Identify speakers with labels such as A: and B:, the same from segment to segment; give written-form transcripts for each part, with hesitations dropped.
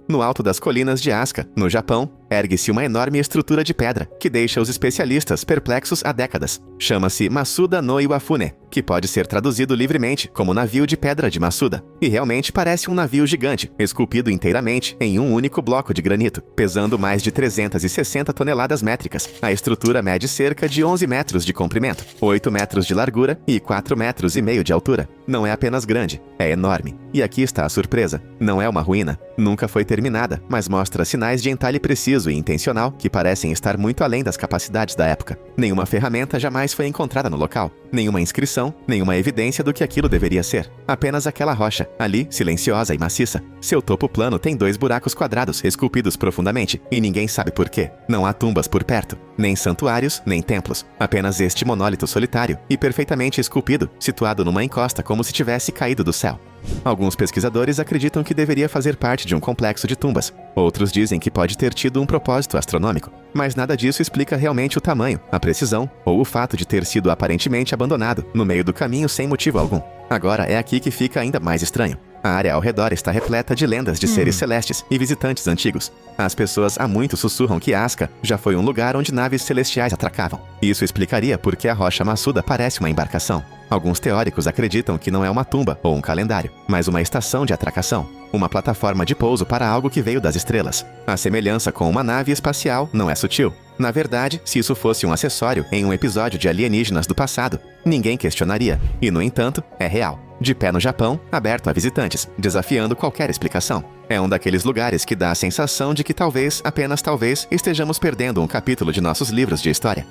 A: No alto das colinas de Asuka, no Japão, ergue-se uma enorme estrutura de pedra que deixa os especialistas perplexos há décadas. Chama-se Masuda no Iwafune, que pode ser traduzido livremente como navio de pedra de Masuda. E realmente parece um navio gigante, esculpido inteiramente em um único bloco de granito, pesando mais de 360 toneladas métricas. A estrutura mede cerca de 11 metros de comprimento, 8 metros de largura e 4,5 metros de altura. Não é apenas grande, é enorme. E aqui está a surpresa. Não é uma ruína. Nunca foi terminada, mas mostra sinais de entalhe preciso e intencional que parecem estar muito além das capacidades da época. Nenhuma ferramenta jamais foi encontrada no local. Nenhuma inscrição, nenhuma evidência do que aquilo deveria ser. Apenas aquela rocha, ali, silenciosa e maciça. Seu topo plano tem 2 buracos quadrados esculpidos profundamente, e ninguém sabe por quê. Não há tumbas por perto, nem santuários, nem templos. Apenas este monólito solitário e perfeitamente esculpido, situado numa encosta como se tivesse caído do céu. Alguns pesquisadores acreditam que deveria fazer parte de um complexo de tumbas. Outros dizem que pode ter tido um propósito astronômico. Mas nada disso explica realmente o tamanho, a precisão ou o fato de ter sido aparentemente abandonado no meio do caminho sem motivo algum. Agora é aqui que fica ainda mais estranho. A área ao redor está repleta de lendas de seres celestes e visitantes antigos. As pessoas há muito sussurram que Asuka já foi um lugar onde naves celestiais atracavam. Isso explicaria por que a rocha Masuda parece uma embarcação. Alguns teóricos acreditam que não é uma tumba ou um calendário, mas uma estação de atracação. Uma plataforma de pouso para algo que veio das estrelas. A semelhança com uma nave espacial não é sutil. Na verdade, se isso fosse um acessório em um episódio de Alienígenas do passado, ninguém questionaria. E, no entanto, é real. De pé no Japão, aberto a visitantes, desafiando qualquer explicação. É um daqueles lugares que dá a sensação de que talvez, apenas talvez, estejamos perdendo um capítulo de nossos livros de história.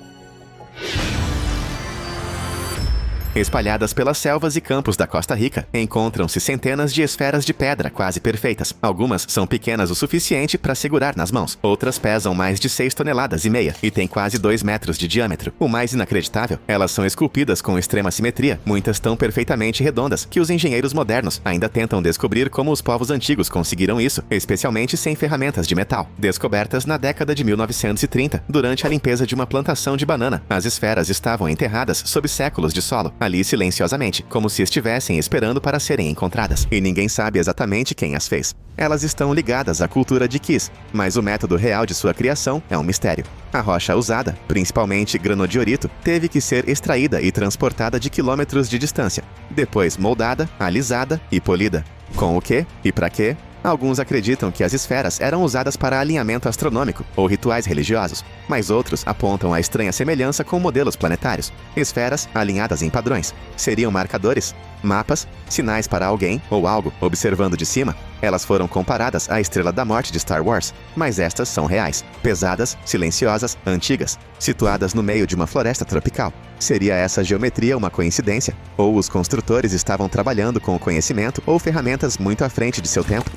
A: Espalhadas pelas selvas e campos da Costa Rica, encontram-se centenas de esferas de pedra quase perfeitas. Algumas são pequenas o suficiente para segurar nas mãos. Outras pesam mais de 6,5 toneladas e têm quase 2 metros de diâmetro. O mais inacreditável, elas são esculpidas com extrema simetria, muitas tão perfeitamente redondas que os engenheiros modernos ainda tentam descobrir como os povos antigos conseguiram isso, especialmente sem ferramentas de metal. Descobertas na década de 1930, durante a limpeza de uma plantação de banana. As esferas estavam enterradas sob séculos de solo, ali silenciosamente, como se estivessem esperando para serem encontradas. E ninguém sabe exatamente quem as fez. Elas estão ligadas à cultura de Kiss, mas o método real de sua criação é um mistério. A rocha usada, principalmente granodiorito, teve que ser extraída e transportada de quilômetros de distância, depois moldada, alisada e polida. Com o quê e para quê? Alguns acreditam que as esferas eram usadas para alinhamento astronômico ou rituais religiosos, mas outros apontam a estranha semelhança com modelos planetários. Esferas alinhadas em padrões. Seriam marcadores? Mapas? Sinais para alguém ou algo observando de cima? Elas foram comparadas à Estrela da Morte de Star Wars, mas estas são reais, pesadas, silenciosas, antigas, situadas no meio de uma floresta tropical. Seria essa geometria uma coincidência? Ou os construtores estavam trabalhando com o conhecimento ou ferramentas muito à frente de seu tempo?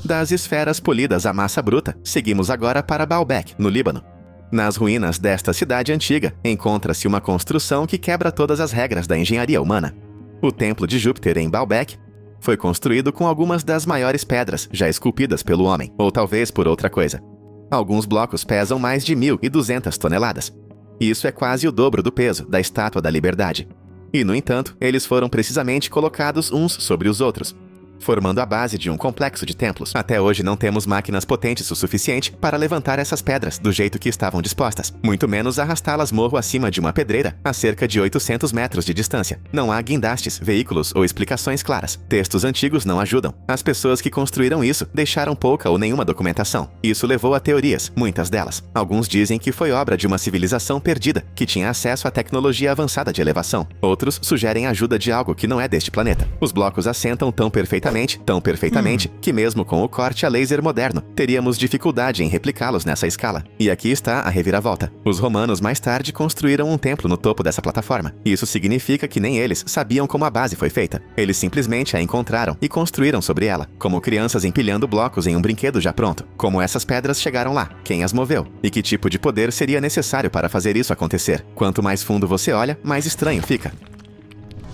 A: Das esferas polidas à massa bruta, seguimos agora para Baalbek, no Líbano. Nas ruínas desta cidade antiga, encontra-se uma construção que quebra todas as regras da engenharia humana. O Templo de Júpiter em Baalbek foi construído com algumas das maiores pedras já esculpidas pelo homem, ou talvez por outra coisa. Alguns blocos pesam mais de 1.200 toneladas. Isso é quase o dobro do peso da Estátua da Liberdade. E, no entanto, eles foram precisamente colocados uns sobre os outros, formando a base de um complexo de templos. Até hoje não temos máquinas potentes o suficiente para levantar essas pedras do jeito que estavam dispostas, muito menos arrastá-las morro acima de uma pedreira a cerca de 800 metros de distância. Não há guindastes, veículos ou explicações claras. Textos antigos não ajudam. As pessoas que construíram isso deixaram pouca ou nenhuma documentação. Isso levou a teorias, muitas delas. Alguns dizem que foi obra de uma civilização perdida, que tinha acesso à tecnologia avançada de elevação. Outros sugerem a ajuda de algo que não é deste planeta. Os blocos assentam tão perfeitamente, que mesmo com o corte a laser moderno, teríamos dificuldade em replicá-los nessa escala. E aqui está a reviravolta. Os romanos mais tarde construíram um templo no topo dessa plataforma. Isso significa que nem eles sabiam como a base foi feita. Eles simplesmente a encontraram e construíram sobre ela, como crianças empilhando blocos em um brinquedo já pronto. Como essas pedras chegaram lá? Quem as moveu? E que tipo de poder seria necessário para fazer isso acontecer? Quanto mais fundo você olha, mais estranho fica.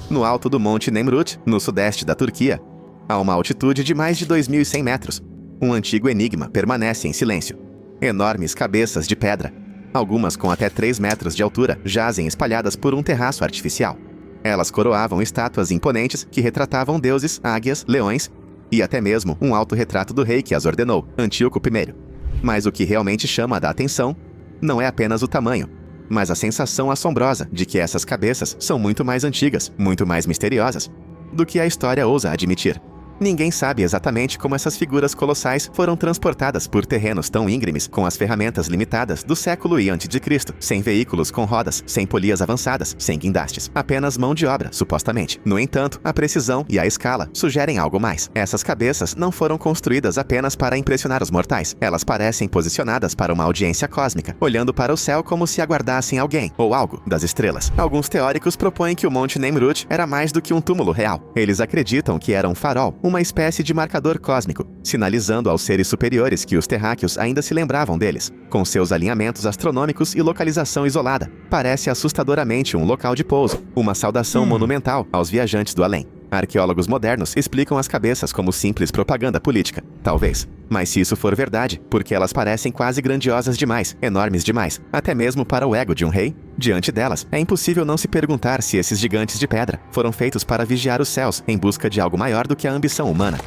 A: No alto do Monte Nemrut, no sudeste da Turquia, a uma altitude de mais de 2.100 metros, um antigo enigma permanece em silêncio. Enormes cabeças de pedra, algumas com até 3 metros de altura, jazem espalhadas por um terraço artificial. Elas coroavam estátuas imponentes que retratavam deuses, águias, leões e até mesmo um autorretrato do rei que as ordenou, Antíoco I. Mas o que realmente chama a atenção não é apenas o tamanho, mas a sensação assombrosa de que essas cabeças são muito mais antigas, muito mais misteriosas, do que a história ousa admitir. Ninguém sabe exatamente como essas figuras colossais foram transportadas por terrenos tão íngremes com as ferramentas limitadas do século I a.C., sem veículos com rodas, sem polias avançadas, sem guindastes. Apenas mão de obra, supostamente. No entanto, a precisão e a escala sugerem algo mais. Essas cabeças não foram construídas apenas para impressionar os mortais. Elas parecem posicionadas para uma audiência cósmica, olhando para o céu como se aguardassem alguém, ou algo, das estrelas. Alguns teóricos propõem que o Monte Nemrut era mais do que um túmulo real. Eles acreditam que era um farol, uma espécie de marcador cósmico, sinalizando aos seres superiores que os terráqueos ainda se lembravam deles. Com seus alinhamentos astronômicos e localização isolada, parece assustadoramente um local de pouso, uma saudação monumental aos viajantes do além. Arqueólogos modernos explicam as cabeças como simples propaganda política. Talvez. Mas se isso for verdade, porque elas parecem quase grandiosas demais, enormes demais, até mesmo para o ego de um rei? Diante delas, é impossível não se perguntar se esses gigantes de pedra foram feitos para vigiar os céus em busca de algo maior do que a ambição humana.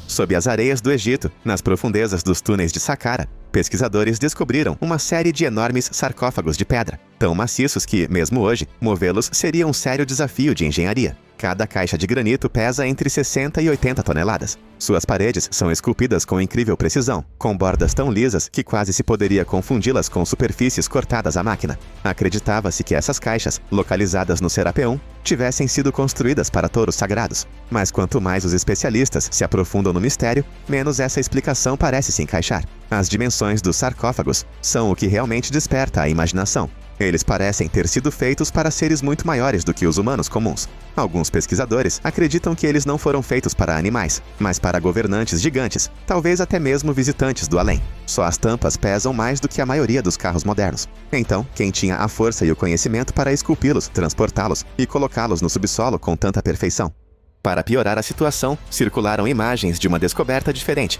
A: Sob as areias do Egito, nas profundezas dos túneis de Saqqara, pesquisadores descobriram uma série de enormes sarcófagos de pedra, tão maciços que, mesmo hoje, movê-los seria um sério desafio de engenharia. Cada caixa de granito pesa entre 60 e 80 toneladas. Suas paredes são esculpidas com incrível precisão, com bordas tão lisas que quase se poderia confundi-las com superfícies cortadas à máquina. Acreditava-se que essas caixas, localizadas no Serapeum, tivessem sido construídas para touros sagrados. Mas quanto mais os especialistas se aprofundam no mistério, menos essa explicação parece se encaixar. As dimensões dos sarcófagos são o que realmente desperta a imaginação. Eles parecem ter sido feitos para seres muito maiores do que os humanos comuns. Alguns pesquisadores acreditam que eles não foram feitos para animais, mas para governantes gigantes, talvez até mesmo visitantes do além. Só as tampas pesam mais do que a maioria dos carros modernos. Então, quem tinha a força e o conhecimento para esculpi-los, transportá-los e colocá-los no subsolo com tanta perfeição? Para piorar a situação, circularam imagens de uma descoberta diferente.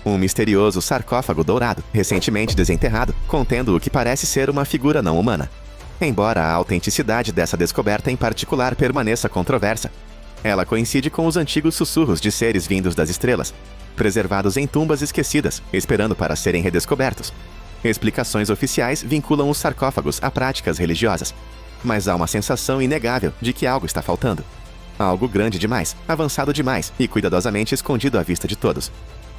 A: Um misterioso sarcófago dourado, recentemente desenterrado, contendo o que parece ser uma figura não humana. Embora a autenticidade dessa descoberta em particular permaneça controversa, ela coincide com os antigos sussurros de seres vindos das estrelas, preservados em tumbas esquecidas, esperando para serem redescobertos. Explicações oficiais vinculam os sarcófagos a práticas religiosas, mas há uma sensação inegável de que algo está faltando. Algo grande demais, avançado demais e cuidadosamente escondido à vista de todos.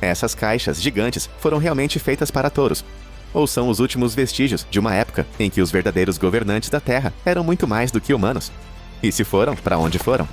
A: Essas caixas gigantes foram realmente feitas para touros? Ou são os últimos vestígios de uma época em que os verdadeiros governantes da Terra eram muito mais do que humanos? E se foram, para onde foram?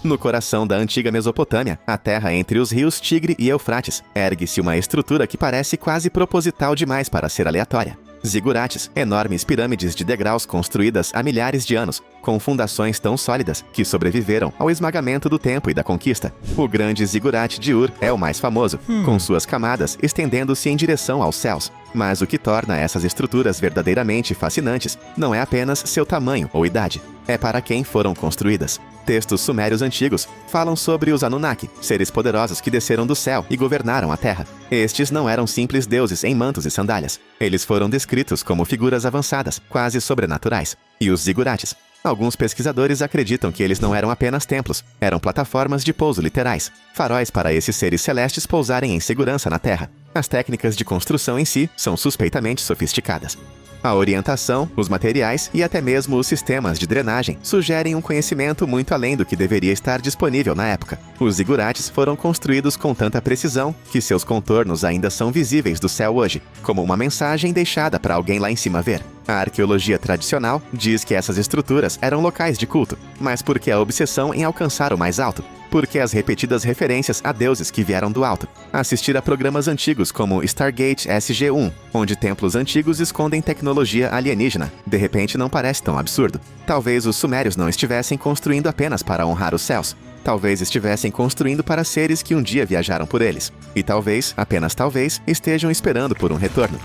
A: No coração da antiga Mesopotâmia, a terra entre os rios Tigre e Eufrates, ergue-se uma estrutura que parece quase proposital demais para ser aleatória. Zigurates, enormes pirâmides de degraus construídas há milhares de anos, com fundações tão sólidas que sobreviveram ao esmagamento do tempo e da conquista. O grande zigurate de Ur é o mais famoso, com suas camadas estendendo-se em direção aos céus. Mas o que torna essas estruturas verdadeiramente fascinantes não é apenas seu tamanho ou idade, é para quem foram construídas. Textos sumérios antigos falam sobre os Anunnaki, seres poderosos que desceram do céu e governaram a Terra. Estes não eram simples deuses em mantos e sandálias. Eles foram descritos como figuras avançadas, quase sobrenaturais. E os zigurates? Alguns pesquisadores acreditam que eles não eram apenas templos, eram plataformas de pouso literais, faróis para esses seres celestes pousarem em segurança na Terra. As técnicas de construção em si são suspeitamente sofisticadas. A orientação, os materiais e até mesmo os sistemas de drenagem sugerem um conhecimento muito além do que deveria estar disponível na época. Os zigurates foram construídos com tanta precisão que seus contornos ainda são visíveis do céu hoje, como uma mensagem deixada para alguém lá em cima ver. A arqueologia tradicional diz que essas estruturas eram locais de culto, mas por que a obsessão em alcançar o mais alto? Por que as repetidas referências a deuses que vieram do alto? Assistir a programas antigos como Stargate SG-1, onde templos antigos escondem tecnologia alienígena, de repente não parece tão absurdo. Talvez os sumérios não estivessem construindo apenas para honrar os céus. Talvez estivessem construindo para seres que um dia viajaram por eles. E talvez, apenas talvez, estejam esperando por um retorno.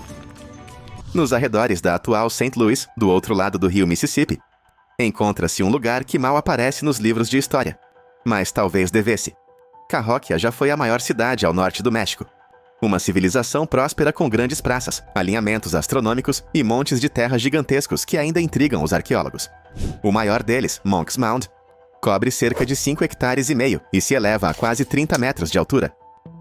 A: Nos arredores da atual St. Louis, do outro lado do rio Mississippi, encontra-se um lugar que mal aparece nos livros de história. Mas talvez devesse. Cahokia já foi a maior cidade ao norte do México. Uma civilização próspera com grandes praças, alinhamentos astronômicos e montes de terra gigantescos que ainda intrigam os arqueólogos. O maior deles, Monk's Mound, cobre cerca de 5,5 hectares e se eleva a quase 30 metros de altura.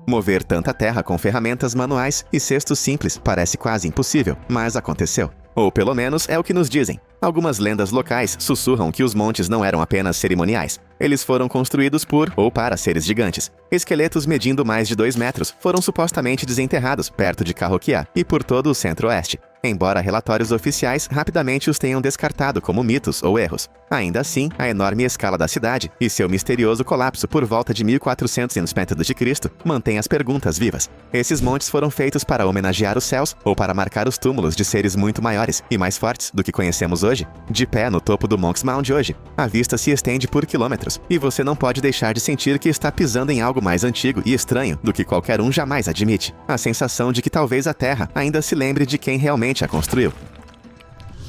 A: Mover tanta terra com ferramentas manuais e cestos simples parece quase impossível, mas aconteceu. Ou pelo menos é o que nos dizem. Algumas lendas locais sussurram que os montes não eram apenas cerimoniais. Eles foram construídos por ou para seres gigantes. Esqueletos medindo mais de 2 metros foram supostamente desenterrados perto de Cahokia e por todo o centro-oeste, embora relatórios oficiais rapidamente os tenham descartado como mitos ou erros. Ainda assim, a enorme escala da cidade e seu misterioso colapso por volta de 1400 a.C. mantém as perguntas vivas. Esses montes foram feitos para homenagear os céus ou para marcar os túmulos de seres muito maiores e mais fortes do que conhecemos hoje? De pé no topo do Monk's Mound hoje, a vista se estende por quilômetros e você não pode deixar de sentir que está pisando em algo mais antigo e estranho do que qualquer um jamais admite. A sensação de que talvez a Terra ainda se lembre de quem realmente a construiu.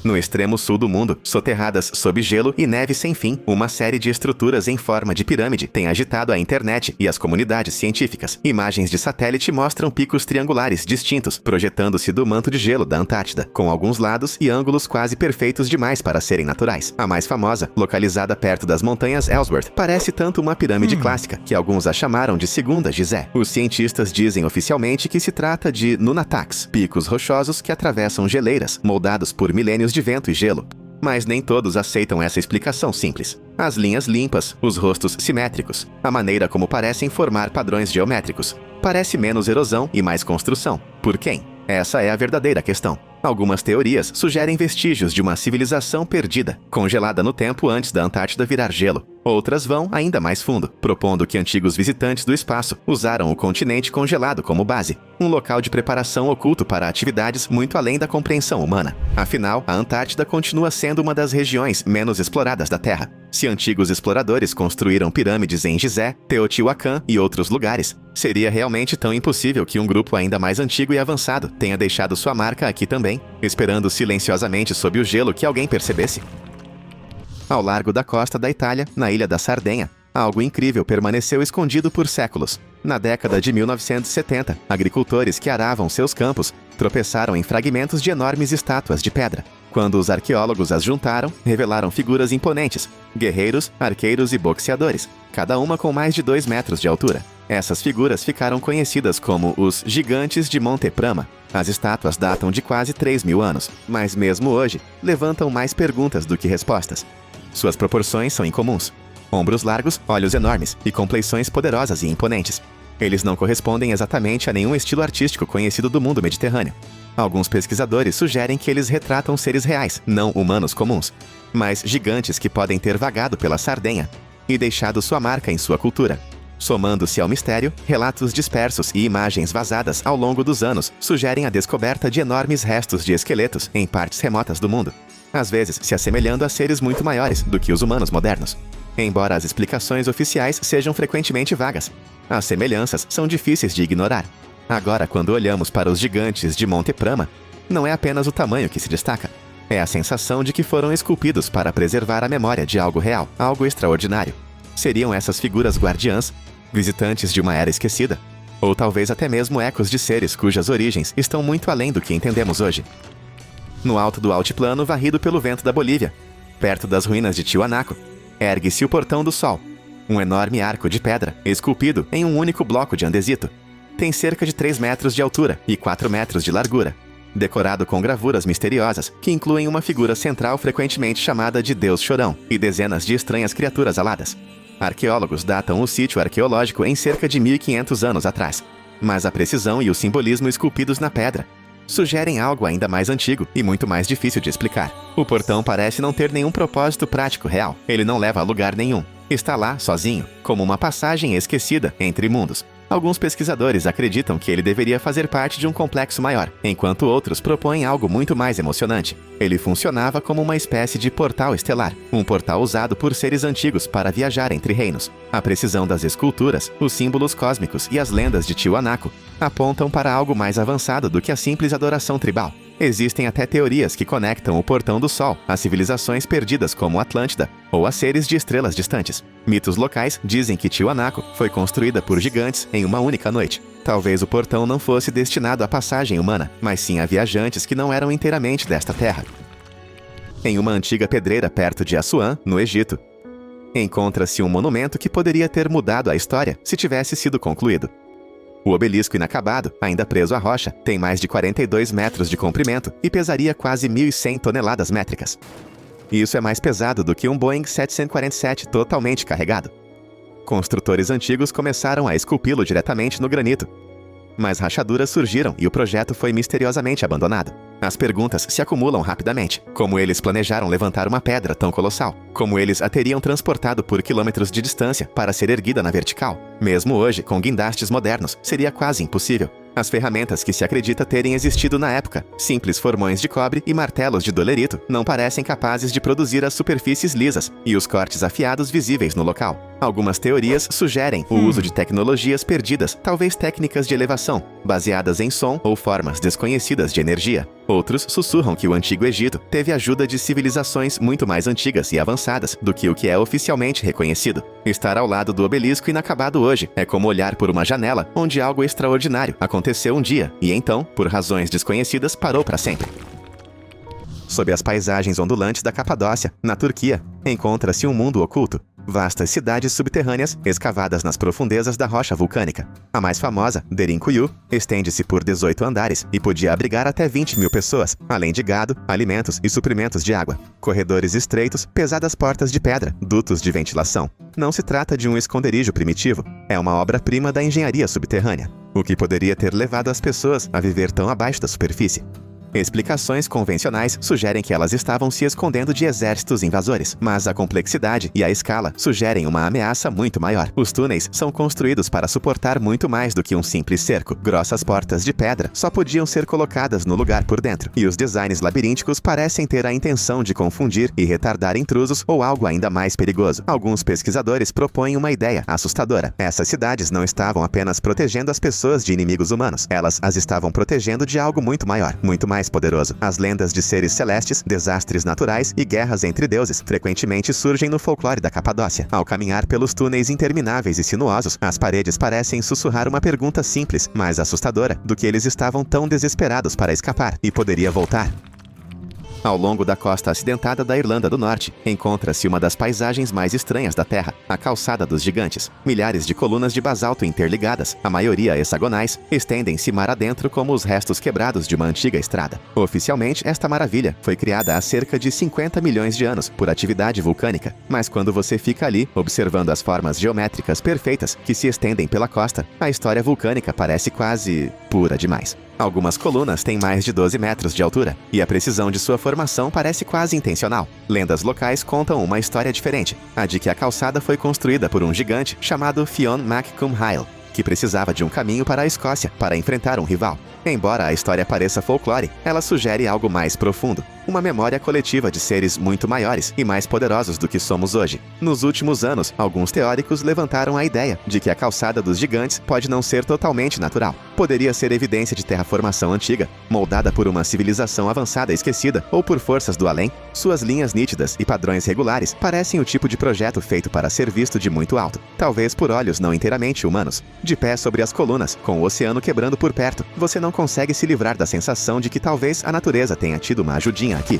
A: No extremo sul do mundo, soterradas sob gelo e neve sem fim, uma série de estruturas em forma de pirâmide tem agitado a internet e as comunidades científicas. Imagens de satélite mostram picos triangulares distintos, projetando-se do manto de gelo da Antártida, com alguns lados e ângulos quase perfeitos demais para serem naturais. A mais famosa, localizada perto das montanhas Ellsworth, parece tanto uma pirâmide clássica, que alguns a chamaram de Segunda Gizé. Os cientistas dizem oficialmente que se trata de nunataks, picos rochosos que atravessam geleiras, moldados por milênios de vento e gelo. Mas nem todos aceitam essa explicação simples. As linhas limpas, os rostos simétricos, a maneira como parecem formar padrões geométricos. Parece menos erosão e mais construção. Por quem? Essa é a verdadeira questão. Algumas teorias sugerem vestígios de uma civilização perdida, congelada no tempo antes da Antártida virar gelo. Outras vão ainda mais fundo, propondo que antigos visitantes do espaço usaram o continente congelado como base, um local de preparação oculto para atividades muito além da compreensão humana. Afinal, a Antártida continua sendo uma das regiões menos exploradas da Terra. Se antigos exploradores construíram pirâmides em Gizé, Teotihuacan e outros lugares, seria realmente tão impossível que um grupo ainda mais antigo e avançado tenha deixado sua marca aqui também, esperando silenciosamente sob o gelo que alguém percebesse? Ao largo da costa da Itália, na ilha da Sardenha, algo incrível permaneceu escondido por séculos. Na década de 1970, agricultores que aravam seus campos tropeçaram em fragmentos de enormes estátuas de pedra. Quando os arqueólogos as juntaram, revelaram figuras imponentes, guerreiros, arqueiros e boxeadores, cada uma com mais de 2 metros de altura. Essas figuras ficaram conhecidas como os Gigantes de Monte Prama. As estátuas datam de quase 3.000 anos, mas mesmo hoje, levantam mais perguntas do que respostas. Suas proporções são incomuns. Ombros largos, olhos enormes e compleições poderosas e imponentes. Eles não correspondem exatamente a nenhum estilo artístico conhecido do mundo mediterrâneo. Alguns pesquisadores sugerem que eles retratam seres reais, não humanos comuns, mas gigantes que podem ter vagado pela Sardenha e deixado sua marca em sua cultura. Somando-se ao mistério, relatos dispersos e imagens vazadas ao longo dos anos sugerem a descoberta de enormes restos de esqueletos em partes remotas do mundo, às vezes se assemelhando a seres muito maiores do que os humanos modernos. Embora as explicações oficiais sejam frequentemente vagas, as semelhanças são difíceis de ignorar. Agora, quando olhamos para os gigantes de Monte Prama, não é apenas o tamanho que se destaca. É a sensação de que foram esculpidos para preservar a memória de algo real, algo extraordinário. Seriam essas figuras guardiãs, visitantes de uma era esquecida? Ou talvez até mesmo ecos de seres cujas origens estão muito além do que entendemos hoje. No alto do altiplano varrido pelo vento da Bolívia, perto das ruínas de Tiwanaku, ergue-se o Portão do Sol, um enorme arco de pedra, esculpido em um único bloco de andesito. Tem cerca de 3 metros de altura e 4 metros de largura, decorado com gravuras misteriosas que incluem uma figura central frequentemente chamada de Deus Chorão e dezenas de estranhas criaturas aladas. Arqueólogos datam o sítio arqueológico em cerca de 1.500 anos atrás, mas a precisão e o simbolismo esculpidos na pedra sugerem algo ainda mais antigo e muito mais difícil de explicar. O portão parece não ter nenhum propósito prático real. Ele não leva a lugar nenhum. Está lá, sozinho, como uma passagem esquecida entre mundos. Alguns pesquisadores acreditam que ele deveria fazer parte de um complexo maior, enquanto outros propõem algo muito mais emocionante. Ele funcionava como uma espécie de portal estelar, um portal usado por seres antigos para viajar entre reinos. A precisão das esculturas, os símbolos cósmicos e as lendas de Tiwanaku apontam para algo mais avançado do que a simples adoração tribal. Existem até teorias que conectam o Portão do Sol a civilizações perdidas como Atlântida ou a seres de estrelas distantes. Mitos locais dizem que Tiwanaku foi construída por gigantes em uma única noite. Talvez o portão não fosse destinado à passagem humana, mas sim a viajantes que não eram inteiramente desta terra. Em uma antiga pedreira perto de Assuã, no Egito, encontra-se um monumento que poderia ter mudado a história se tivesse sido concluído. O obelisco inacabado, ainda preso à rocha, tem mais de 42 metros de comprimento e pesaria quase 1.100 toneladas métricas. Isso é mais pesado do que um Boeing 747 totalmente carregado. Construtores antigos começaram a esculpi-lo diretamente no granito, mas rachaduras surgiram e o projeto foi misteriosamente abandonado. As perguntas se acumulam rapidamente. Como eles planejaram levantar uma pedra tão colossal? Como eles a teriam transportado por quilômetros de distância para ser erguida na vertical? Mesmo hoje, com guindastes modernos, seria quase impossível. As ferramentas que se acredita terem existido na época, simples formões de cobre e martelos de dolerito, não parecem capazes de produzir as superfícies lisas e os cortes afiados visíveis no local. Algumas teorias sugerem o uso de tecnologias perdidas, talvez técnicas de elevação, baseadas em som ou formas desconhecidas de energia. Outros sussurram que o Antigo Egito teve ajuda de civilizações muito mais antigas e avançadas do que o que é oficialmente reconhecido. Estar ao lado do obelisco inacabado hoje é como olhar por uma janela onde algo extraordinário aconteceu um dia e então, por razões desconhecidas, parou para sempre. Sob as paisagens ondulantes da Capadócia, na Turquia, encontra-se um mundo oculto. Vastas cidades subterrâneas escavadas nas profundezas da rocha vulcânica. A mais famosa, Derinkuyu, estende-se por 18 andares e podia abrigar até 20.000 pessoas, além de gado, alimentos e suprimentos de água. Corredores estreitos, pesadas portas de pedra, dutos de ventilação. Não se trata de um esconderijo primitivo, é uma obra-prima da engenharia subterrânea. O que poderia ter levado as pessoas a viver tão abaixo da superfície? Explicações convencionais sugerem que elas estavam se escondendo de exércitos invasores, mas a complexidade e a escala sugerem uma ameaça muito maior. Os túneis são construídos para suportar muito mais do que um simples cerco. Grossas portas de pedra só podiam ser colocadas no lugar por dentro, e os designs labirínticos parecem ter a intenção de confundir e retardar intrusos ou algo ainda mais perigoso. Alguns pesquisadores propõem uma ideia assustadora. Essas cidades não estavam apenas protegendo as pessoas de inimigos humanos, elas as estavam protegendo de algo muito maior, muito mais poderoso. As lendas de seres celestes, desastres naturais e guerras entre deuses frequentemente surgem no folclore da Capadócia. Ao caminhar pelos túneis intermináveis e sinuosos, as paredes parecem sussurrar uma pergunta simples, mas assustadora, do que eles estavam tão desesperados para escapar e poderia voltar. Ao longo da costa acidentada da Irlanda do Norte, encontra-se uma das paisagens mais estranhas da Terra, a Calçada dos Gigantes. Milhares de colunas de basalto interligadas, a maioria hexagonais, estendem-se mar adentro como os restos quebrados de uma antiga estrada. Oficialmente, esta maravilha foi criada há cerca de 50 milhões de anos por atividade vulcânica, mas quando você fica ali, observando as formas geométricas perfeitas que se estendem pela costa, a história vulcânica parece quase pura demais. Algumas colunas têm mais de 12 metros de altura, e a precisão de sua formação parece quase intencional. Lendas locais contam uma história diferente, a de que a calçada foi construída por um gigante chamado Fionn mac Cumhaill, que precisava de um caminho para a Escócia para enfrentar um rival. Embora a história pareça folclore, ela sugere algo mais profundo, uma memória coletiva de seres muito maiores e mais poderosos do que somos hoje. Nos últimos anos, alguns teóricos levantaram a ideia de que a Calçada dos Gigantes pode não ser totalmente natural. Poderia ser evidência de terraformação antiga, moldada por uma civilização avançada esquecida ou por forças do além. Suas linhas nítidas e padrões regulares parecem o tipo de projeto feito para ser visto de muito alto, talvez por olhos não inteiramente humanos. De pé sobre as colunas, com o oceano quebrando por perto, você não consegue se livrar da sensação de que talvez a natureza tenha tido uma ajudinha aqui.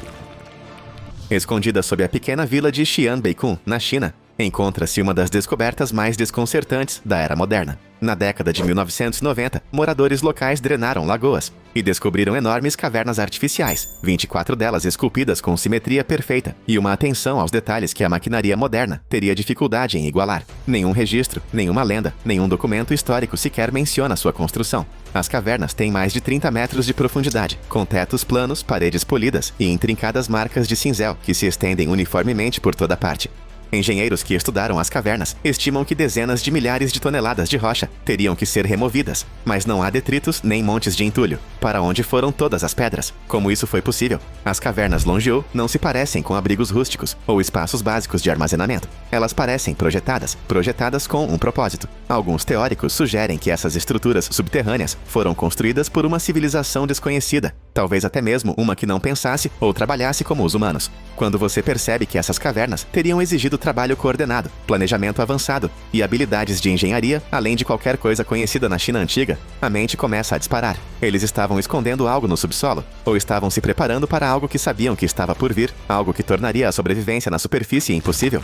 A: Escondida sob a pequena vila de Xianbeicun, na China, encontra-se uma das descobertas mais desconcertantes da era moderna. Na década de 1990, moradores locais drenaram lagoas e descobriram enormes cavernas artificiais, 24 delas esculpidas com simetria perfeita e uma atenção aos detalhes que a maquinaria moderna teria dificuldade em igualar. Nenhum registro, nenhuma lenda, nenhum documento histórico sequer menciona sua construção. As cavernas têm mais de 30 metros de profundidade, com tetos planos, paredes polidas e intrincadas marcas de cinzel que se estendem uniformemente por toda parte. Engenheiros que estudaram as cavernas estimam que dezenas de milhares de toneladas de rocha teriam que ser removidas, mas não há detritos nem montes de entulho. Para onde foram todas as pedras? Como isso foi possível? As cavernas Longiou não se parecem com abrigos rústicos ou espaços básicos de armazenamento. Elas parecem projetadas com um propósito. Alguns teóricos sugerem que essas estruturas subterrâneas foram construídas por uma civilização desconhecida, talvez até mesmo uma que não pensasse ou trabalhasse como os humanos. Quando você percebe que essas cavernas teriam exigido trabalho coordenado, planejamento avançado e habilidades de engenharia, além de qualquer coisa conhecida na China antiga, a mente começa a disparar. Eles estavam escondendo algo no subsolo, ou estavam se preparando para algo que sabiam que estava por vir, algo que tornaria a sobrevivência na superfície impossível.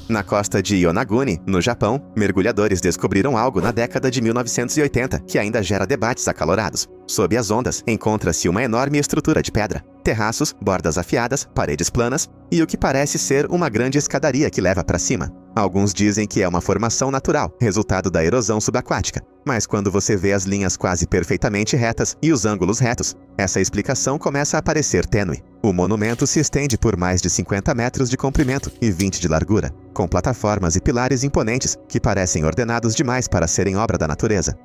A: Na costa de Yonaguni, no Japão, mergulhadores descobriram algo na década de 1980 que ainda gera debates acalorados. Sob as ondas, encontra-se uma enorme estrutura de pedra, terraços, bordas afiadas, paredes planas e o que parece ser uma grande escadaria que leva para cima. Alguns dizem que é uma formação natural, resultado da erosão subaquática. Mas quando você vê as linhas quase perfeitamente retas e os ângulos retos, essa explicação começa a parecer tênue. O monumento se estende por mais de 50 metros de comprimento e 20 de largura, com plataformas e pilares imponentes que parecem ordenados demais para serem obra da natureza.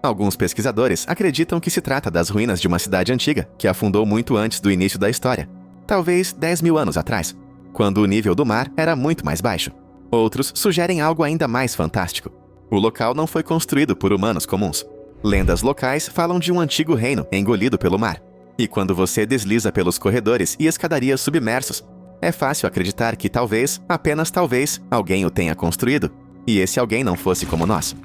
A: Alguns pesquisadores acreditam que se trata das ruínas de uma cidade antiga que afundou muito antes do início da história, talvez 10.000 anos atrás, quando o nível do mar era muito mais baixo. Outros sugerem algo ainda mais fantástico. O local não foi construído por humanos comuns. Lendas locais falam de um antigo reino engolido pelo mar. E quando você desliza pelos corredores e escadarias submersos, é fácil acreditar que talvez, apenas talvez, alguém o tenha construído, e esse alguém não fosse como nós.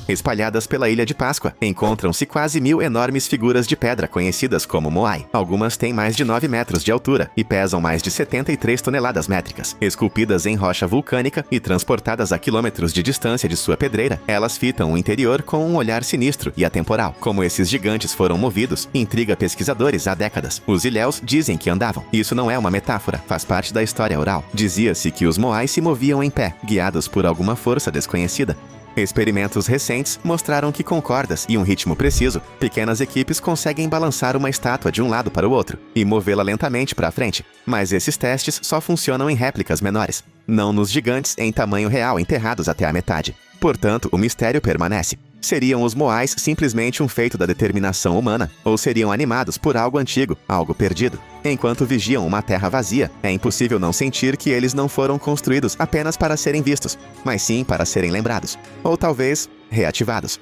A: Espalhadas pela Ilha de Páscoa, encontram-se quase 1.000 enormes figuras de pedra conhecidas como moai. Algumas têm mais de 9 metros de altura e pesam mais de 73 toneladas métricas. Esculpidas em rocha vulcânica e transportadas a quilômetros de distância de sua pedreira, elas fitam o interior com um olhar sinistro e atemporal. Como esses gigantes foram movidos, intriga pesquisadores há décadas. Os ilhéus dizem que andavam. Isso não é uma metáfora, faz parte da história oral. Dizia-se que os moai se moviam em pé, guiados por alguma força desconhecida. Experimentos recentes mostraram que com cordas e um ritmo preciso, pequenas equipes conseguem balançar uma estátua de um lado para o outro e movê-la lentamente para a frente. Mas esses testes só funcionam em réplicas menores, não nos gigantes em tamanho real enterrados até a metade. Portanto, o mistério permanece. Seriam os moais simplesmente um feito da determinação humana, ou seriam animados por algo antigo, algo perdido? Enquanto vigiam uma terra vazia, é impossível não sentir que eles não foram construídos apenas para serem vistos, mas sim para serem lembrados, ou talvez reativados.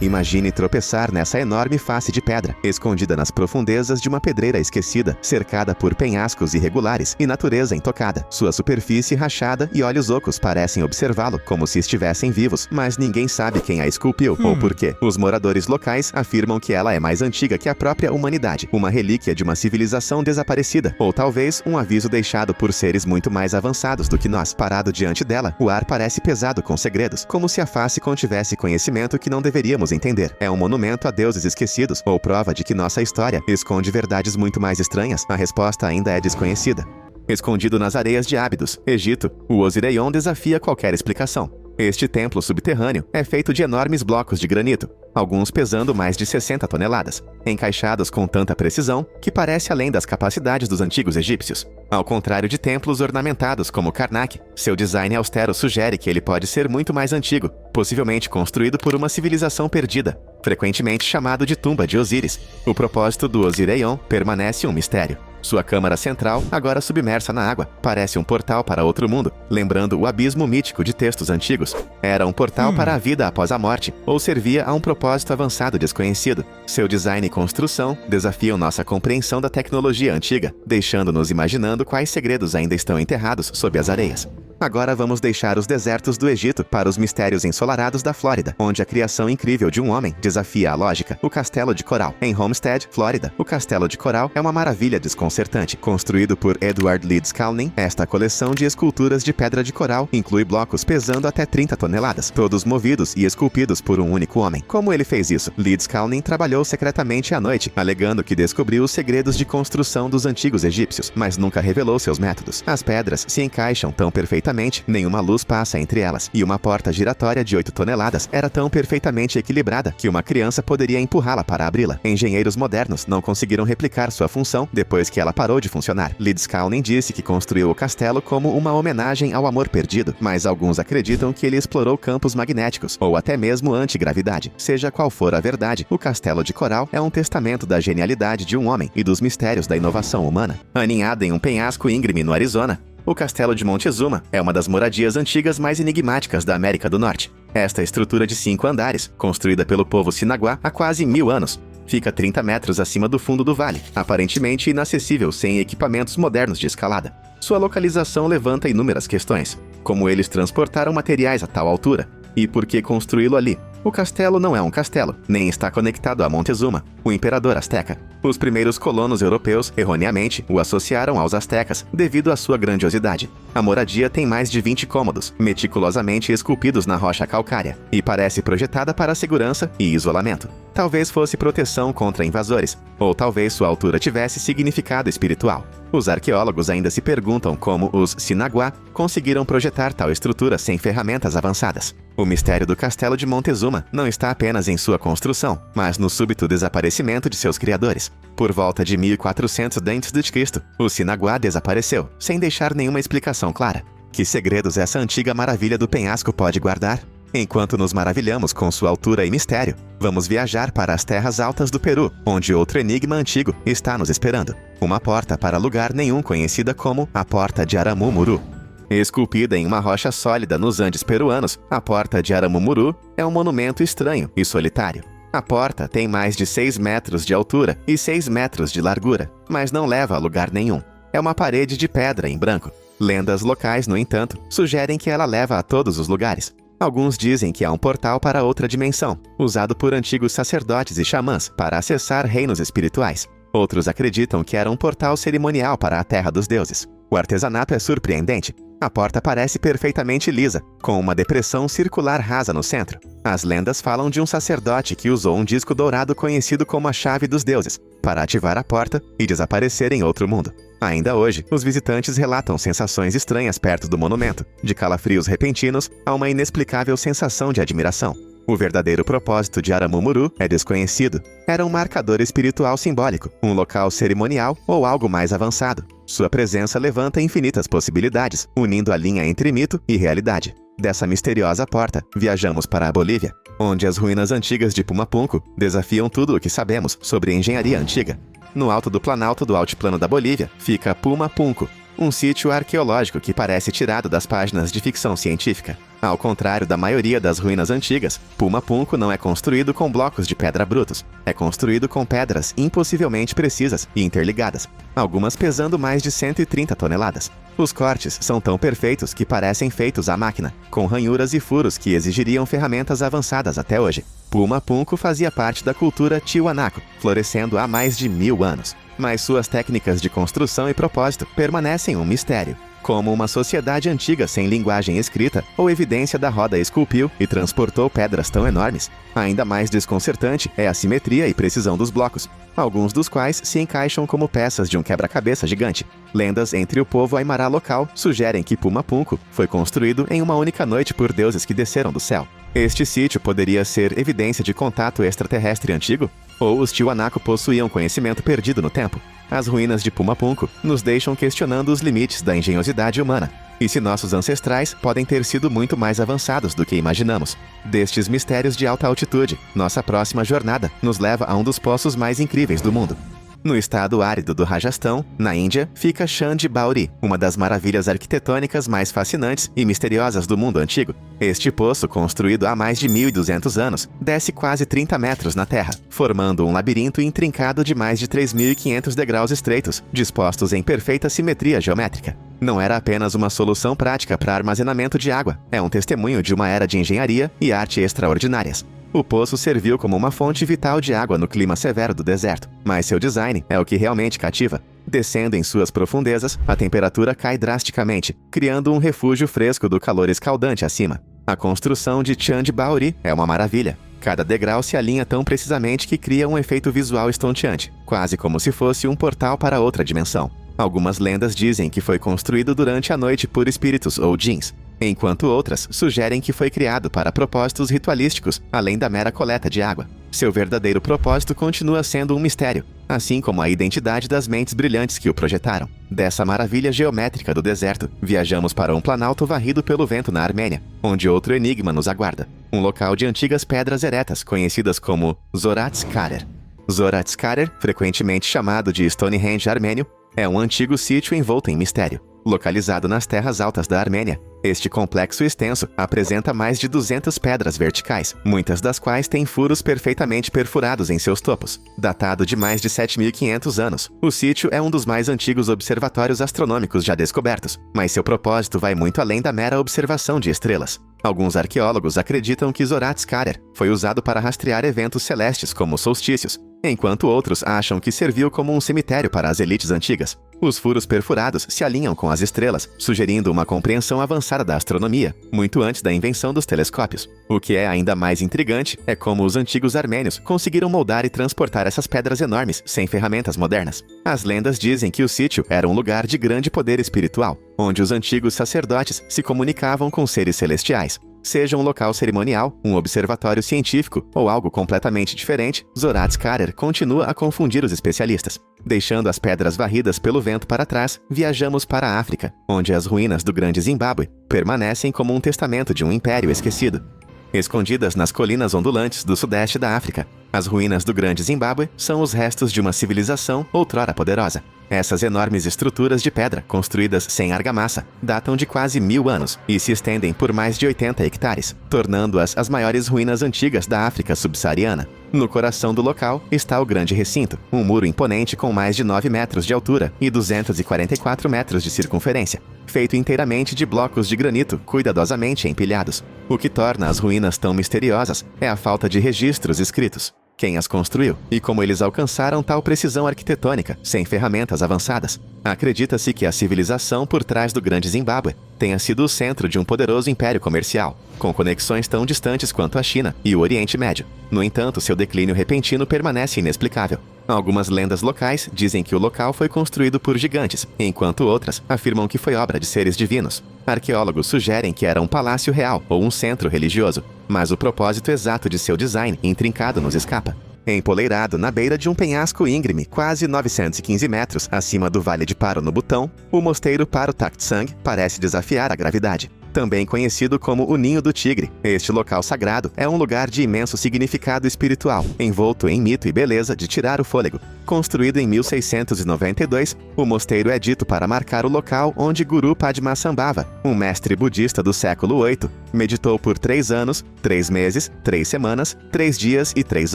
A: Imagine tropeçar nessa enorme face de pedra, escondida nas profundezas de uma pedreira esquecida, cercada por penhascos irregulares e natureza intocada. Sua superfície rachada e olhos ocos parecem observá-lo como se estivessem vivos, mas ninguém sabe quem a esculpiu ou por quê. Os moradores locais afirmam que ela é mais antiga que a própria humanidade, uma relíquia de uma civilização desaparecida, ou talvez um aviso deixado por seres muito mais avançados do que nós. Parado diante dela, o ar parece pesado com segredos, como se a face contivesse conhecimento que não deveríamos entender. É um monumento a deuses esquecidos, ou prova de que nossa história esconde verdades muito mais estranhas? A resposta ainda é desconhecida. Escondido nas areias de Ábidos, Egito, o Osirion desafia qualquer explicação. Este templo subterrâneo é feito de enormes blocos de granito, alguns pesando mais de 60 toneladas, encaixados com tanta precisão que parece além das capacidades dos antigos egípcios. Ao contrário de templos ornamentados como Karnak, seu design austero sugere que ele pode ser muito mais antigo, possivelmente construído por uma civilização perdida, frequentemente chamado de Tumba de Osíris. O propósito do Osirion permanece um mistério. Sua câmara central, agora submersa na água, parece um portal para outro mundo, lembrando o abismo mítico de textos antigos. Era um portal para a vida após a morte, ou servia a um propósito avançado desconhecido. Seu design e construção desafiam nossa compreensão da tecnologia antiga, deixando-nos imaginando quais segredos ainda estão enterrados sob as areias. Agora vamos deixar os desertos do Egito para os mistérios ensolarados da Flórida, onde a criação incrível de um homem desafia a lógica. O Castelo de Coral. Em Homestead, Flórida, o Castelo de Coral é uma maravilha desconcertante. Construído por Edward Leeds Calnin, esta coleção de esculturas de pedra de coral inclui blocos pesando até 30 toneladas, todos movidos e esculpidos por um único homem. Como ele fez isso? Leeds Calnin trabalhou secretamente à noite, alegando que descobriu os segredos de construção dos antigos egípcios, mas nunca revelou seus métodos. As pedras se encaixam tão perfeitamente, nenhuma luz passa entre elas, e uma porta giratória de 8 toneladas era tão perfeitamente equilibrada que uma criança poderia empurrá-la para abri-la. Engenheiros modernos não conseguiram replicar sua função depois que ela parou de funcionar. Leeds Calnin disse que construiu o castelo como uma homenagem ao amor perdido, mas alguns acreditam que ele explorou campos magnéticos, ou até mesmo antigravidade. Seja qual for a verdade, o Castelo de Coral é um testamento da genialidade de um homem e dos mistérios da inovação humana. Aninhada em um penhasco íngreme no Arizona, o Castelo de Montezuma é uma das moradias antigas mais enigmáticas da América do Norte. Esta estrutura de 5 andares, construída pelo povo Sinaguá há quase 1000 anos, fica 30 metros acima do fundo do vale, aparentemente inacessível sem equipamentos modernos de escalada. Sua localização levanta inúmeras questões, como eles transportaram materiais a tal altura, e por que construí-lo ali? O castelo não é um castelo, nem está conectado a Montezuma, o imperador azteca. Os primeiros colonos europeus, erroneamente, o associaram aos aztecas devido à sua grandiosidade. A moradia tem mais de 20 cômodos, meticulosamente esculpidos na rocha calcária, e parece projetada para segurança e isolamento. Talvez fosse proteção contra invasores, ou talvez sua altura tivesse significado espiritual. Os arqueólogos ainda se perguntam como os Sinaguá conseguiram projetar tal estrutura sem ferramentas avançadas. O mistério do castelo de Montezuma não está apenas em sua construção, mas no súbito desaparecimento de seus criadores. Por volta de 1400 a.C., o Sinaguá desapareceu, sem deixar nenhuma explicação clara. Que segredos essa antiga maravilha do penhasco pode guardar? Enquanto nos maravilhamos com sua altura e mistério, vamos viajar para as terras altas do Peru, onde outro enigma antigo está nos esperando. Uma porta para lugar nenhum conhecida como a Porta de Aramumuru. Esculpida em uma rocha sólida nos Andes peruanos, a Porta de Aramumuru é um monumento estranho e solitário. A porta tem mais de 6 metros de altura e 6 metros de largura, mas não leva a lugar nenhum. É uma parede de pedra em branco. Lendas locais, no entanto, sugerem que ela leva a todos os lugares. Alguns dizem que há um portal para outra dimensão, usado por antigos sacerdotes e xamãs para acessar reinos espirituais. Outros acreditam que era um portal cerimonial para a Terra dos Deuses. O artesanato é surpreendente. A porta parece perfeitamente lisa, com uma depressão circular rasa no centro. As lendas falam de um sacerdote que usou um disco dourado conhecido como a Chave dos Deuses para ativar a porta e desaparecer em outro mundo. Ainda hoje, os visitantes relatam sensações estranhas perto do monumento, de calafrios repentinos a uma inexplicável sensação de admiração. O verdadeiro propósito de Aramumuru é desconhecido. Era um marcador espiritual simbólico, um local cerimonial ou algo mais avançado. Sua presença levanta infinitas possibilidades, unindo a linha entre mito e realidade. Dessa misteriosa porta, viajamos para a Bolívia, onde as ruínas antigas de Pumapunco desafiam tudo o que sabemos sobre engenharia antiga. No alto do planalto do altiplano da Bolívia fica Pumapunco, um sítio arqueológico que parece tirado das páginas de ficção científica. Ao contrário da maioria das ruínas antigas, Pumapunco não é construído com blocos de pedra brutos. É construído com pedras impossivelmente precisas e interligadas, algumas pesando mais de 130 toneladas. Os cortes são tão perfeitos que parecem feitos à máquina, com ranhuras e furos que exigiriam ferramentas avançadas até hoje. Pumapunco fazia parte da cultura Tiwanaku, florescendo há mais de 1000 anos. Mas suas técnicas de construção e propósito permanecem um mistério. Como uma sociedade antiga sem linguagem escrita ou evidência da roda esculpiu e transportou pedras tão enormes? Ainda mais desconcertante é a simetria e precisão dos blocos, alguns dos quais se encaixam como peças de um quebra-cabeça gigante. Lendas entre o povo aimará local sugerem que Pumapunco foi construído em uma única noite por deuses que desceram do céu. Este sítio poderia ser evidência de contato extraterrestre antigo? Ou os Tiwanaku possuíam conhecimento perdido no tempo? As ruínas de Pumapunco nos deixam questionando os limites da engenhosidade humana. E se nossos ancestrais podem ter sido muito mais avançados do que imaginamos? Destes mistérios de alta altitude, nossa próxima jornada nos leva a um dos poços mais incríveis do mundo. No estado árido do Rajastão, na Índia, fica Chand Bauri, uma das maravilhas arquitetônicas mais fascinantes e misteriosas do mundo antigo. Este poço, construído há mais de 1200 anos, desce quase 30 metros na terra, formando um labirinto intrincado de mais de 3.500 degraus estreitos, dispostos em perfeita simetria geométrica. Não era apenas uma solução prática para armazenamento de água, é um testemunho de uma era de engenharia e arte extraordinárias. O poço serviu como uma fonte vital de água no clima severo do deserto, mas seu design é o que realmente cativa. Descendo em suas profundezas, a temperatura cai drasticamente, criando um refúgio fresco do calor escaldante acima. A construção de Chand Bauri é uma maravilha. Cada degrau se alinha tão precisamente que cria um efeito visual estonteante, quase como se fosse um portal para outra dimensão. Algumas lendas dizem que foi construído durante a noite por espíritos ou djinns, enquanto outras sugerem que foi criado para propósitos ritualísticos, além da mera coleta de água. Seu verdadeiro propósito continua sendo um mistério, assim como a identidade das mentes brilhantes que o projetaram. Dessa maravilha geométrica do deserto, viajamos para um planalto varrido pelo vento na Armênia, onde outro enigma nos aguarda. Um local de antigas pedras eretas conhecidas como Zoratskarer. Zoratskarer, frequentemente chamado de Stonehenge armênio, É um antigo sítio envolto em mistério. Localizado nas terras altas da Armênia, este complexo extenso apresenta mais de 200 pedras verticais, muitas das quais têm furos perfeitamente perfurados em seus topos. Datado de mais de 7.500 anos, o sítio é um dos mais antigos observatórios astronômicos já descobertos, mas seu propósito vai muito além da mera observação de estrelas. Alguns arqueólogos acreditam que Zoratzkarer foi usado para rastrear eventos celestes como solstícios, enquanto outros acham que serviu como um cemitério para as elites antigas. Os furos perfurados se alinham com as estrelas, sugerindo uma compreensão avançada da astronomia, muito antes da invenção dos telescópios. O que é ainda mais intrigante é como os antigos armênios conseguiram moldar e transportar essas pedras enormes sem ferramentas modernas. As lendas dizem que o sítio era um lugar de grande poder espiritual, onde os antigos sacerdotes se comunicavam com seres celestiais. Seja um local cerimonial, um observatório científico ou algo completamente diferente, Zoratzkarer continua a confundir os especialistas. Deixando as pedras varridas pelo vento para trás, viajamos para a África, onde as ruínas do Grande Zimbábue permanecem como um testamento de um império esquecido. Escondidas nas colinas ondulantes do sudeste da África, as ruínas do Grande Zimbábue são os restos de uma civilização outrora poderosa. Essas enormes estruturas de pedra, construídas sem argamassa, datam de quase 1000 anos e se estendem por mais de 80 hectares, tornando-as as maiores ruínas antigas da África subsaariana. No coração do local está o Grande Recinto, um muro imponente com mais de 9 metros de altura e 244 metros de circunferência, feito inteiramente de blocos de granito cuidadosamente empilhados. O que torna as ruínas tão misteriosas é a falta de registros escritos. Quem as construiu e como eles alcançaram tal precisão arquitetônica, sem ferramentas avançadas. Acredita-se que a civilização por trás do Grande Zimbábue tenha sido o centro de um poderoso império comercial, com conexões tão distantes quanto a China e o Oriente Médio. No entanto, seu declínio repentino permanece inexplicável. Algumas lendas locais dizem que o local foi construído por gigantes, enquanto outras afirmam que foi obra de seres divinos. Arqueólogos sugerem que era um palácio real ou um centro religioso, mas o propósito exato de seu design intrincado nos escapa. Empoleirado na beira de um penhasco íngreme, quase 915 metros acima do Vale de Paro no Butão, o mosteiro Paro Taktsang parece desafiar a gravidade. Também conhecido como o Ninho do Tigre, este local sagrado é um lugar de imenso significado espiritual, envolto em mito e beleza de tirar o fôlego. Construído em 1692, o mosteiro é dito para marcar o local onde Guru Padmasambhava, um mestre budista do século VIII, meditou por 3 anos, 3 meses, 3 semanas, 3 dias e 3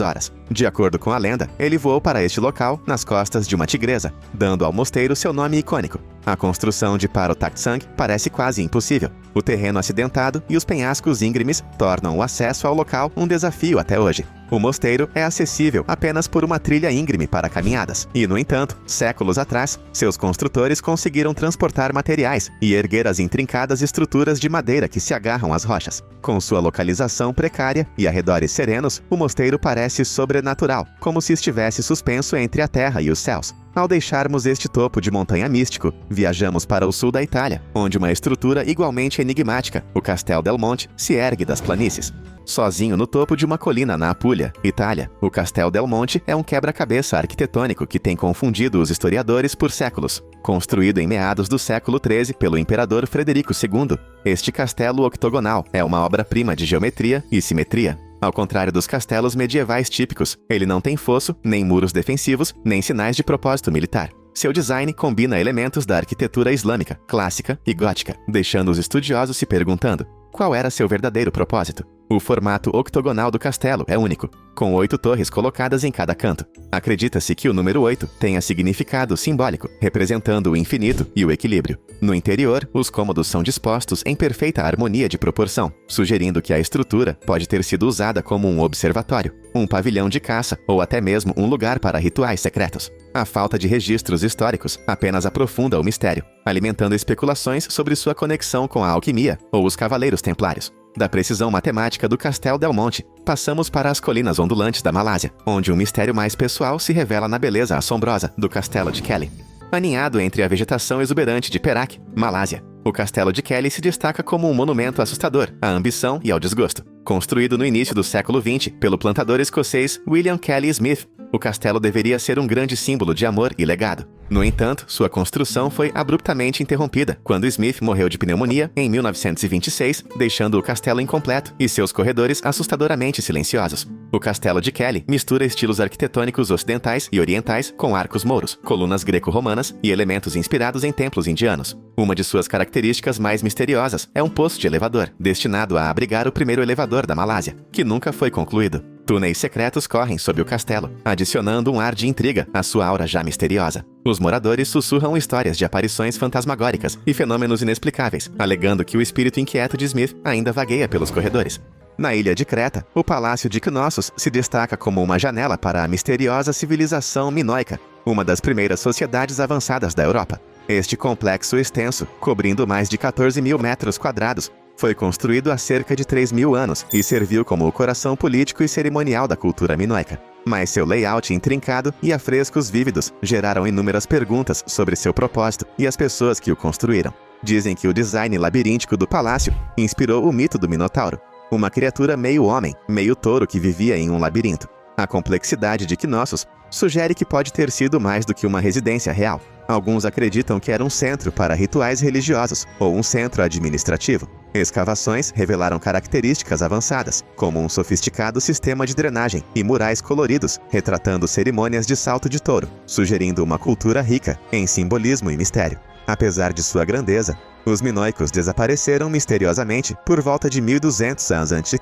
A: horas. De acordo com a lenda, ele voou para este local nas costas de uma tigresa, dando ao mosteiro seu nome icônico. A construção de Paro Taktsang parece quase impossível. O terreno acidentado e os penhascos íngremes tornam o acesso ao local um desafio até hoje. O mosteiro é acessível apenas por uma trilha íngreme para caminhadas. E, no entanto, séculos atrás, seus construtores conseguiram transportar materiais e erguer as intrincadas estruturas de madeira que se agarram às rochas. Com sua localização precária e arredores serenos, o mosteiro parece sobrenatural, como se estivesse suspenso entre a terra e os céus. Ao deixarmos este topo de montanha místico, viajamos para o sul da Itália, onde uma estrutura igualmente enigmática, o Castel del Monte, se ergue das planícies. Sozinho no topo de uma colina na Apulia, Itália, o Castel del Monte é um quebra-cabeça arquitetônico que tem confundido os historiadores por séculos. Construído em meados do século XIII pelo imperador Frederico II, este castelo octogonal é uma obra-prima de geometria e simetria. Ao contrário dos castelos medievais típicos, ele não tem fosso, nem muros defensivos, nem sinais de propósito militar. Seu design combina elementos da arquitetura islâmica, clássica e gótica, deixando os estudiosos se perguntando: qual era seu verdadeiro propósito? O formato octogonal do castelo é único, com 8 torres colocadas em cada canto. Acredita-se que o número 8 tenha significado simbólico, representando o infinito e o equilíbrio. No interior, os cômodos são dispostos em perfeita harmonia de proporção, sugerindo que a estrutura pode ter sido usada como um observatório, um pavilhão de caça ou até mesmo um lugar para rituais secretos. A falta de registros históricos apenas aprofunda o mistério, alimentando especulações sobre sua conexão com a alquimia ou os cavaleiros templários. Da precisão matemática do Castel del Monte, passamos para as colinas ondulantes da Malásia, onde um mistério mais pessoal se revela na beleza assombrosa do Castelo de Kelly. Aninhado entre a vegetação exuberante de Perak, Malásia, o Castelo de Kelly se destaca como um monumento assustador à ambição e ao desgosto. Construído no início do século XX pelo plantador escocês William Kelly Smith, O castelo deveria ser um grande símbolo de amor e legado. No entanto, sua construção foi abruptamente interrompida quando Smith morreu de pneumonia em 1926, deixando o castelo incompleto e seus corredores assustadoramente silenciosos. O castelo de Kelly mistura estilos arquitetônicos ocidentais e orientais com arcos mouros, colunas greco-romanas e elementos inspirados em templos indianos. Uma de suas características mais misteriosas é um poço de elevador, destinado a abrigar o primeiro elevador da Malásia, que nunca foi concluído. Túneis secretos correm sob o castelo, adicionando um ar de intriga à sua aura já misteriosa. Os moradores sussurram histórias de aparições fantasmagóricas e fenômenos inexplicáveis, alegando que o espírito inquieto de Smith ainda vagueia pelos corredores. Na ilha de Creta, o Palácio de Knossos se destaca como uma janela para a misteriosa civilização minoica, uma das primeiras sociedades avançadas da Europa. Este complexo extenso, cobrindo mais de 14 mil metros quadrados, foi construído há cerca de 3.000 anos e serviu como o coração político e cerimonial da cultura minoica. Mas seu layout intrincado e afrescos vívidos geraram inúmeras perguntas sobre seu propósito e as pessoas que o construíram. Dizem que o design labiríntico do palácio inspirou o mito do Minotauro, uma criatura meio homem, meio touro que vivia em um labirinto. A complexidade de Knossos sugere que pode ter sido mais do que uma residência real. Alguns acreditam que era um centro para rituais religiosos ou um centro administrativo. Escavações revelaram características avançadas, como um sofisticado sistema de drenagem e murais coloridos retratando cerimônias de salto de touro, sugerindo uma cultura rica em simbolismo e mistério. Apesar de sua grandeza, os minoicos desapareceram misteriosamente por volta de 1200 a.C.,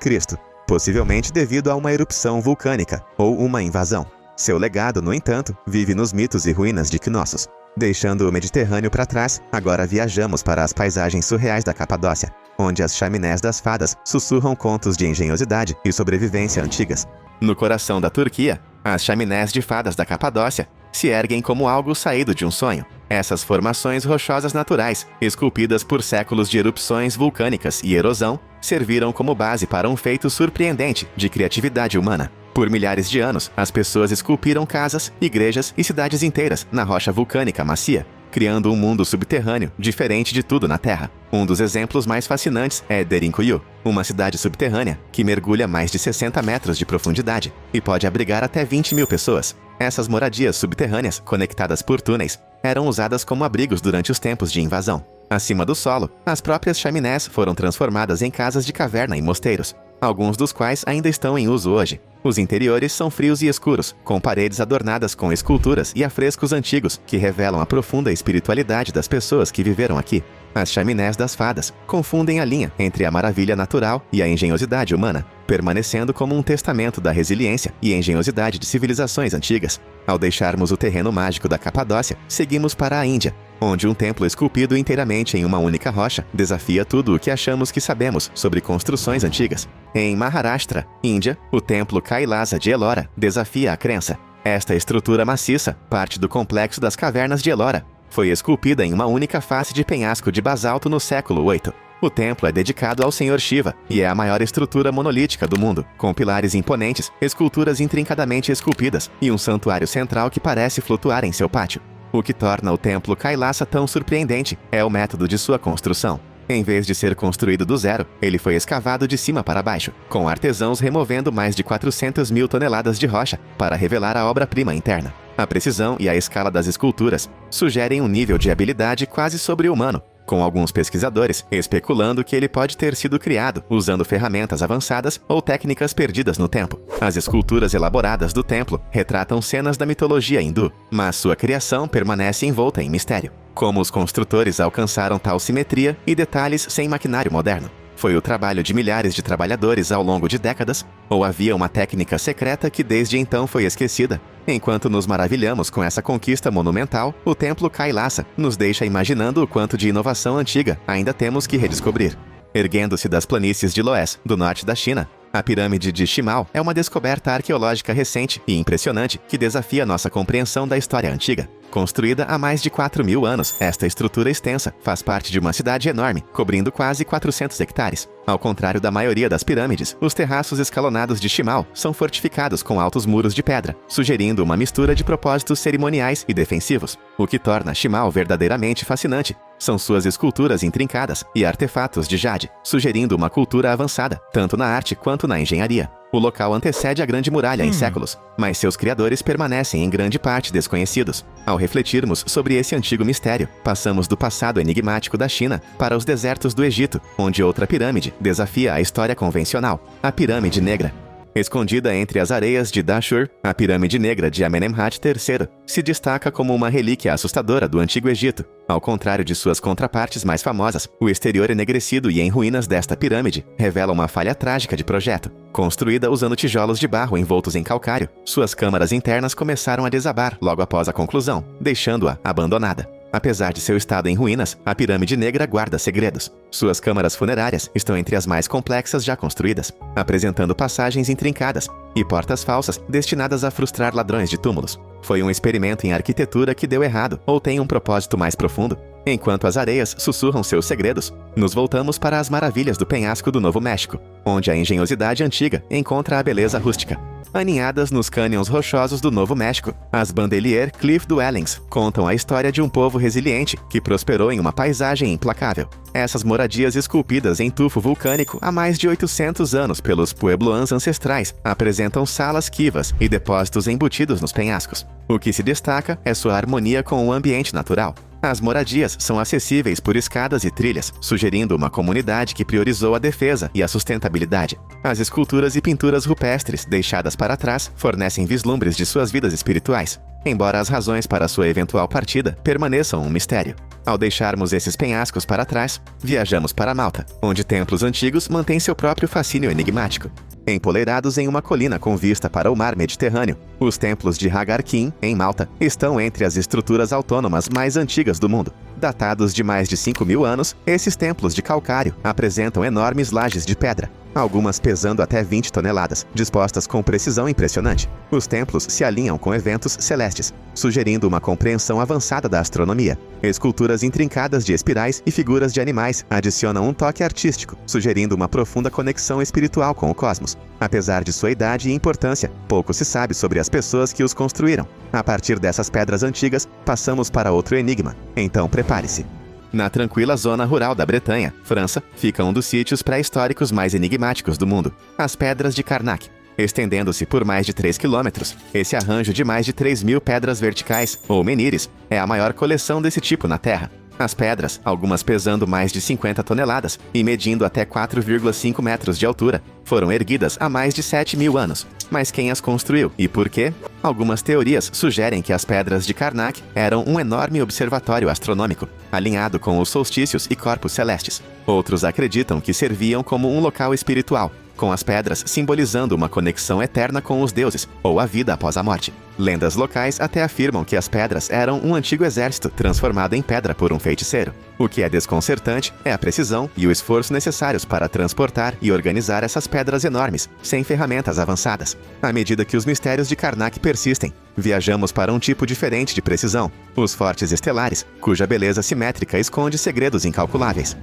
A: possivelmente devido a uma erupção vulcânica ou uma invasão. Seu legado, no entanto, vive nos mitos e ruínas de Knossos. Deixando o Mediterrâneo para trás, agora viajamos para as paisagens surreais da Capadócia, onde as chaminés das fadas sussurram contos de engenhosidade e sobrevivência antigas. No coração da Turquia, as chaminés de fadas da Capadócia se erguem como algo saído de um sonho. Essas formações rochosas naturais, esculpidas por séculos de erupções vulcânicas e erosão, serviram como base para um feito surpreendente de criatividade humana. Por milhares de anos, as pessoas esculpiram casas, igrejas e cidades inteiras na rocha vulcânica macia, criando um mundo subterrâneo diferente de tudo na Terra. Um dos exemplos mais fascinantes é Derinkuyu, uma cidade subterrânea que mergulha mais de 60 metros de profundidade e pode abrigar até 20.000 pessoas. Essas moradias subterrâneas, conectadas por túneis, eram usadas como abrigos durante os tempos de invasão. Acima do solo, as próprias chaminés foram transformadas em casas de caverna e mosteiros, alguns dos quais ainda estão em uso hoje. Os interiores são frios e escuros, com paredes adornadas com esculturas e afrescos antigos que revelam a profunda espiritualidade das pessoas que viveram aqui. As chaminés das fadas confundem a linha entre a maravilha natural e a engenhosidade humana, permanecendo como um testamento da resiliência e engenhosidade de civilizações antigas. Ao deixarmos o terreno mágico da Capadócia, seguimos para a Índia, onde um templo esculpido inteiramente em uma única rocha desafia tudo o que achamos que sabemos sobre construções antigas. Em Maharashtra, Índia, o templo Kailasa de Ellora desafia a crença. Esta estrutura maciça, parte do complexo das cavernas de Ellora, foi esculpida em uma única face de penhasco de basalto no século VIII. O templo é dedicado ao Senhor Shiva e é a maior estrutura monolítica do mundo, com pilares imponentes, esculturas intrincadamente esculpidas e um santuário central que parece flutuar em seu pátio. O que torna o templo Kailasa tão surpreendente é o método de sua construção. Em vez de ser construído do zero, ele foi escavado de cima para baixo, com artesãos removendo mais de 400.000 toneladas de rocha para revelar a obra-prima interna. A precisão e a escala das esculturas sugerem um nível de habilidade quase sobre-humano, com alguns pesquisadores especulando que ele pode ter sido criado usando ferramentas avançadas ou técnicas perdidas no tempo. As esculturas elaboradas do templo retratam cenas da mitologia hindu, mas sua criação permanece envolta em mistério. Como os construtores alcançaram tal simetria e detalhes sem maquinário moderno? Foi o trabalho de milhares de trabalhadores ao longo de décadas? Ou havia uma técnica secreta que desde então foi esquecida? Enquanto nos maravilhamos com essa conquista monumental, o templo Kailasa nos deixa imaginando o quanto de inovação antiga ainda temos que redescobrir. Erguendo-se das planícies de Loess, do norte da China, a pirâmide de Shimao é uma descoberta arqueológica recente e impressionante que desafia nossa compreensão da história antiga. Construída há mais de 4.000 anos, esta estrutura extensa faz parte de uma cidade enorme, cobrindo quase 400 hectares. Ao contrário da maioria das pirâmides, os terraços escalonados de Shimao são fortificados com altos muros de pedra, sugerindo uma mistura de propósitos cerimoniais e defensivos. O que torna Shimao verdadeiramente fascinante são suas esculturas intrincadas e artefatos de jade, sugerindo uma cultura avançada, tanto na arte quanto na engenharia. O local antecede a Grande Muralha em séculos, mas seus criadores permanecem em grande parte desconhecidos. Ao refletirmos sobre esse antigo mistério, passamos do passado enigmático da China para os desertos do Egito, onde outra pirâmide desafia a história convencional, a Pirâmide Negra. Escondida entre as areias de Dashur, a Pirâmide Negra de Amenemhat III se destaca como uma relíquia assustadora do Antigo Egito. Ao contrário de suas contrapartes mais famosas, o exterior enegrecido e em ruínas desta pirâmide revela uma falha trágica de projeto. Construída usando tijolos de barro envoltos em calcário, suas câmaras internas começaram a desabar logo após a conclusão, deixando-a abandonada. Apesar de seu estado em ruínas, a Pirâmide Negra guarda segredos. Suas câmaras funerárias estão entre as mais complexas já construídas, apresentando passagens intrincadas e portas falsas destinadas a frustrar ladrões de túmulos. Foi um experimento em arquitetura que deu errado ou tem um propósito mais profundo? Enquanto as areias sussurram seus segredos, nos voltamos para as maravilhas do penhasco do Novo México, onde a engenhosidade antiga encontra a beleza rústica. Aninhadas nos cânions rochosos do Novo México, as Bandelier Cliff Dwellings contam a história de um povo resiliente que prosperou em uma paisagem implacável. Essas moradias esculpidas em tufo vulcânico há mais de 800 anos pelos puebloans ancestrais apresentam salas quivas e depósitos embutidos nos penhascos. O que se destaca é sua harmonia com o ambiente natural. As moradias são acessíveis por escadas e trilhas, sugerindo uma comunidade que priorizou a defesa e a sustentabilidade. As esculturas e pinturas rupestres deixadas para trás fornecem vislumbres de suas vidas espirituais, embora as razões para sua eventual partida permaneçam um mistério. Ao deixarmos esses penhascos para trás, viajamos para Malta, onde templos antigos mantêm seu próprio fascínio enigmático. Empoleirados em uma colina com vista para o mar Mediterrâneo, os templos de Hagar Kim, em Malta, estão entre as estruturas autônomas mais antigas do mundo. Datados de mais de 5.000 anos, esses templos de calcário apresentam enormes lajes de pedra, algumas pesando até 20 toneladas, dispostas com precisão impressionante. Os templos se alinham com eventos celestes, sugerindo uma compreensão avançada da astronomia. Esculturas intrincadas de espirais e figuras de animais adicionam um toque artístico, sugerindo uma profunda conexão espiritual com o cosmos. Apesar de sua idade e importância, pouco se sabe sobre as pessoas que os construíram. A partir dessas pedras antigas, passamos para outro enigma. Então prepare-se. Na tranquila zona rural da Bretanha, França, fica um dos sítios pré-históricos mais enigmáticos do mundo, as Pedras de Karnak. Estendendo-se por mais de 3 quilômetros, esse arranjo de mais de 3.000 pedras verticais, ou menires, é a maior coleção desse tipo na Terra. As pedras, algumas pesando mais de 50 toneladas e medindo até 4,5 metros de altura, foram erguidas há mais de 7.000 anos. Mas quem as construiu e por quê? Algumas teorias sugerem que as Pedras de Karnak eram um enorme observatório astronômico, alinhado com os solstícios e corpos celestes. Outros acreditam que serviam como um local espiritual, com as pedras simbolizando uma conexão eterna com os deuses, ou a vida após a morte. Lendas locais até afirmam que as pedras eram um antigo exército transformado em pedra por um feiticeiro. O que é desconcertante é a precisão e o esforço necessários para transportar e organizar essas pedras enormes, sem ferramentas avançadas. À medida que os mistérios de Karnak persistem, viajamos para um tipo diferente de precisão, os fortes estelares, cuja beleza simétrica esconde segredos incalculáveis.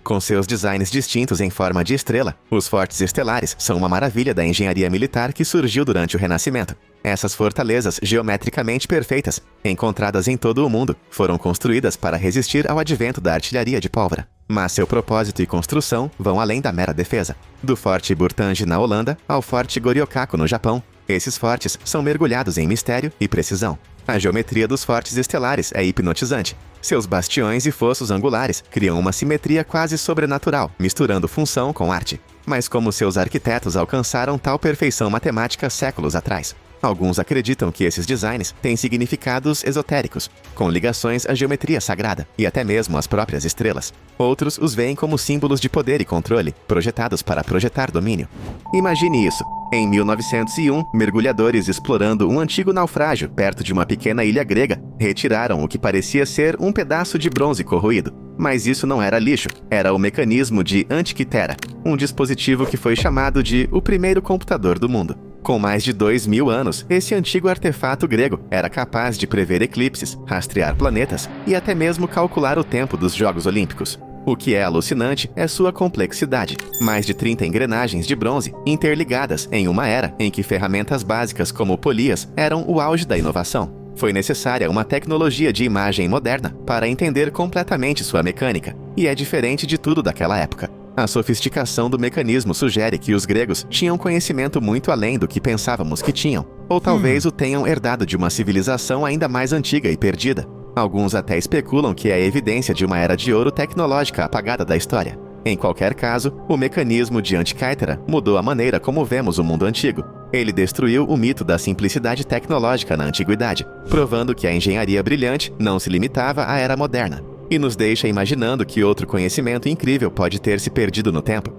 A: Com seus designs distintos em forma de estrela, os fortes estelares são uma maravilha da engenharia militar que surgiu durante o Renascimento. Essas fortalezas geometricamente perfeitas, encontradas em todo o mundo, foram construídas para resistir ao advento da artilharia de pólvora. Mas seu propósito e construção vão além da mera defesa. Do Forte Burtange na Holanda ao Forte Goryokaku no Japão, esses fortes são mergulhados em mistério e precisão. A geometria dos fortes estelares é hipnotizante. Seus bastiões e fossos angulares criam uma simetria quase sobrenatural, misturando função com arte. Mas como seus arquitetos alcançaram tal perfeição matemática séculos atrás? Alguns acreditam que esses designs têm significados esotéricos, com ligações à geometria sagrada e até mesmo às próprias estrelas. Outros os veem como símbolos de poder e controle, projetados para projetar domínio. Imagine isso. Em 1901, mergulhadores explorando um antigo naufrágio perto de uma pequena ilha grega, retiraram o que parecia ser um pedaço de bronze corroído. Mas isso não era lixo, era o mecanismo de Antikythera, um dispositivo que foi chamado de o primeiro computador do mundo. Com mais de 2.000 anos, esse antigo artefato grego era capaz de prever eclipses, rastrear planetas e até mesmo calcular o tempo dos Jogos Olímpicos. O que é alucinante é sua complexidade. Mais de 30 engrenagens de bronze interligadas em uma era em que ferramentas básicas como polias eram o auge da inovação. Foi necessária uma tecnologia de imagem moderna para entender completamente sua mecânica, e é diferente de tudo daquela época. A sofisticação do mecanismo sugere que os gregos tinham conhecimento muito além do que pensávamos que tinham, ou talvez o tenham herdado de uma civilização ainda mais antiga e perdida. Alguns até especulam que é evidência de uma era de ouro tecnológica apagada da história. Em qualquer caso, o mecanismo de Antikythera mudou a maneira como vemos o mundo antigo. Ele destruiu o mito da simplicidade tecnológica na antiguidade, provando que a engenharia brilhante não se limitava à era moderna, e nos deixa imaginando que outro conhecimento incrível pode ter se perdido no tempo.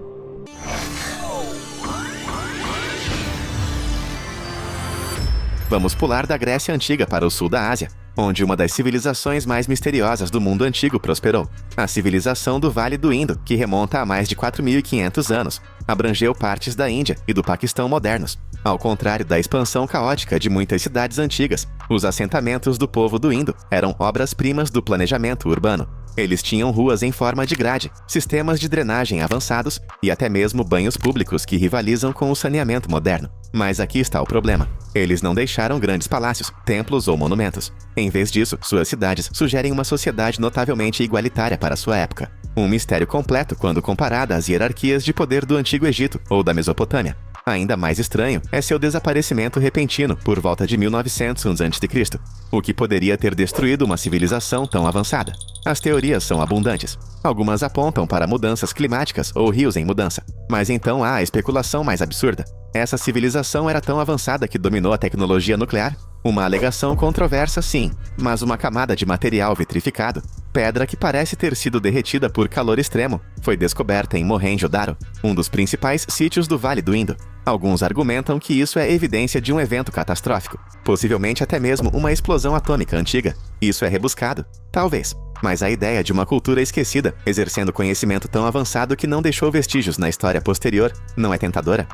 A: Vamos pular da Grécia Antiga para o sul da Ásia, onde uma das civilizações mais misteriosas do mundo antigo prosperou. A civilização do Vale do Indo, que remonta a mais de 4.500 anos, abrangeu partes da Índia e do Paquistão modernos. Ao contrário da expansão caótica de muitas cidades antigas, os assentamentos do povo do Indo eram obras-primas do planejamento urbano. Eles tinham ruas em forma de grade, sistemas de drenagem avançados e até mesmo banhos públicos que rivalizam com o saneamento moderno. Mas aqui está o problema. Eles não deixaram grandes palácios, templos ou monumentos. Em vez disso, suas cidades sugerem uma sociedade notavelmente igualitária para sua época. Um mistério completo quando comparada às hierarquias de poder do Antigo Egito ou da Mesopotâmia. Ainda mais estranho é seu desaparecimento repentino por volta de 1900 a.C., o que poderia ter destruído uma civilização tão avançada. As teorias são abundantes. Algumas apontam para mudanças climáticas ou rios em mudança. Mas então há a especulação mais absurda. Essa civilização era tão avançada que dominou a tecnologia nuclear? Uma alegação controversa, sim, mas uma camada de material vitrificado, pedra que parece ter sido derretida por calor extremo, foi descoberta em Mohenjo-Daro, um dos principais sítios do Vale do Indo. Alguns argumentam que isso é evidência de um evento catastrófico, possivelmente até mesmo uma explosão atômica antiga. Isso é rebuscado? Talvez. Mas a ideia de uma cultura esquecida, exercendo conhecimento tão avançado que não deixou vestígios na história posterior, não é tentadora?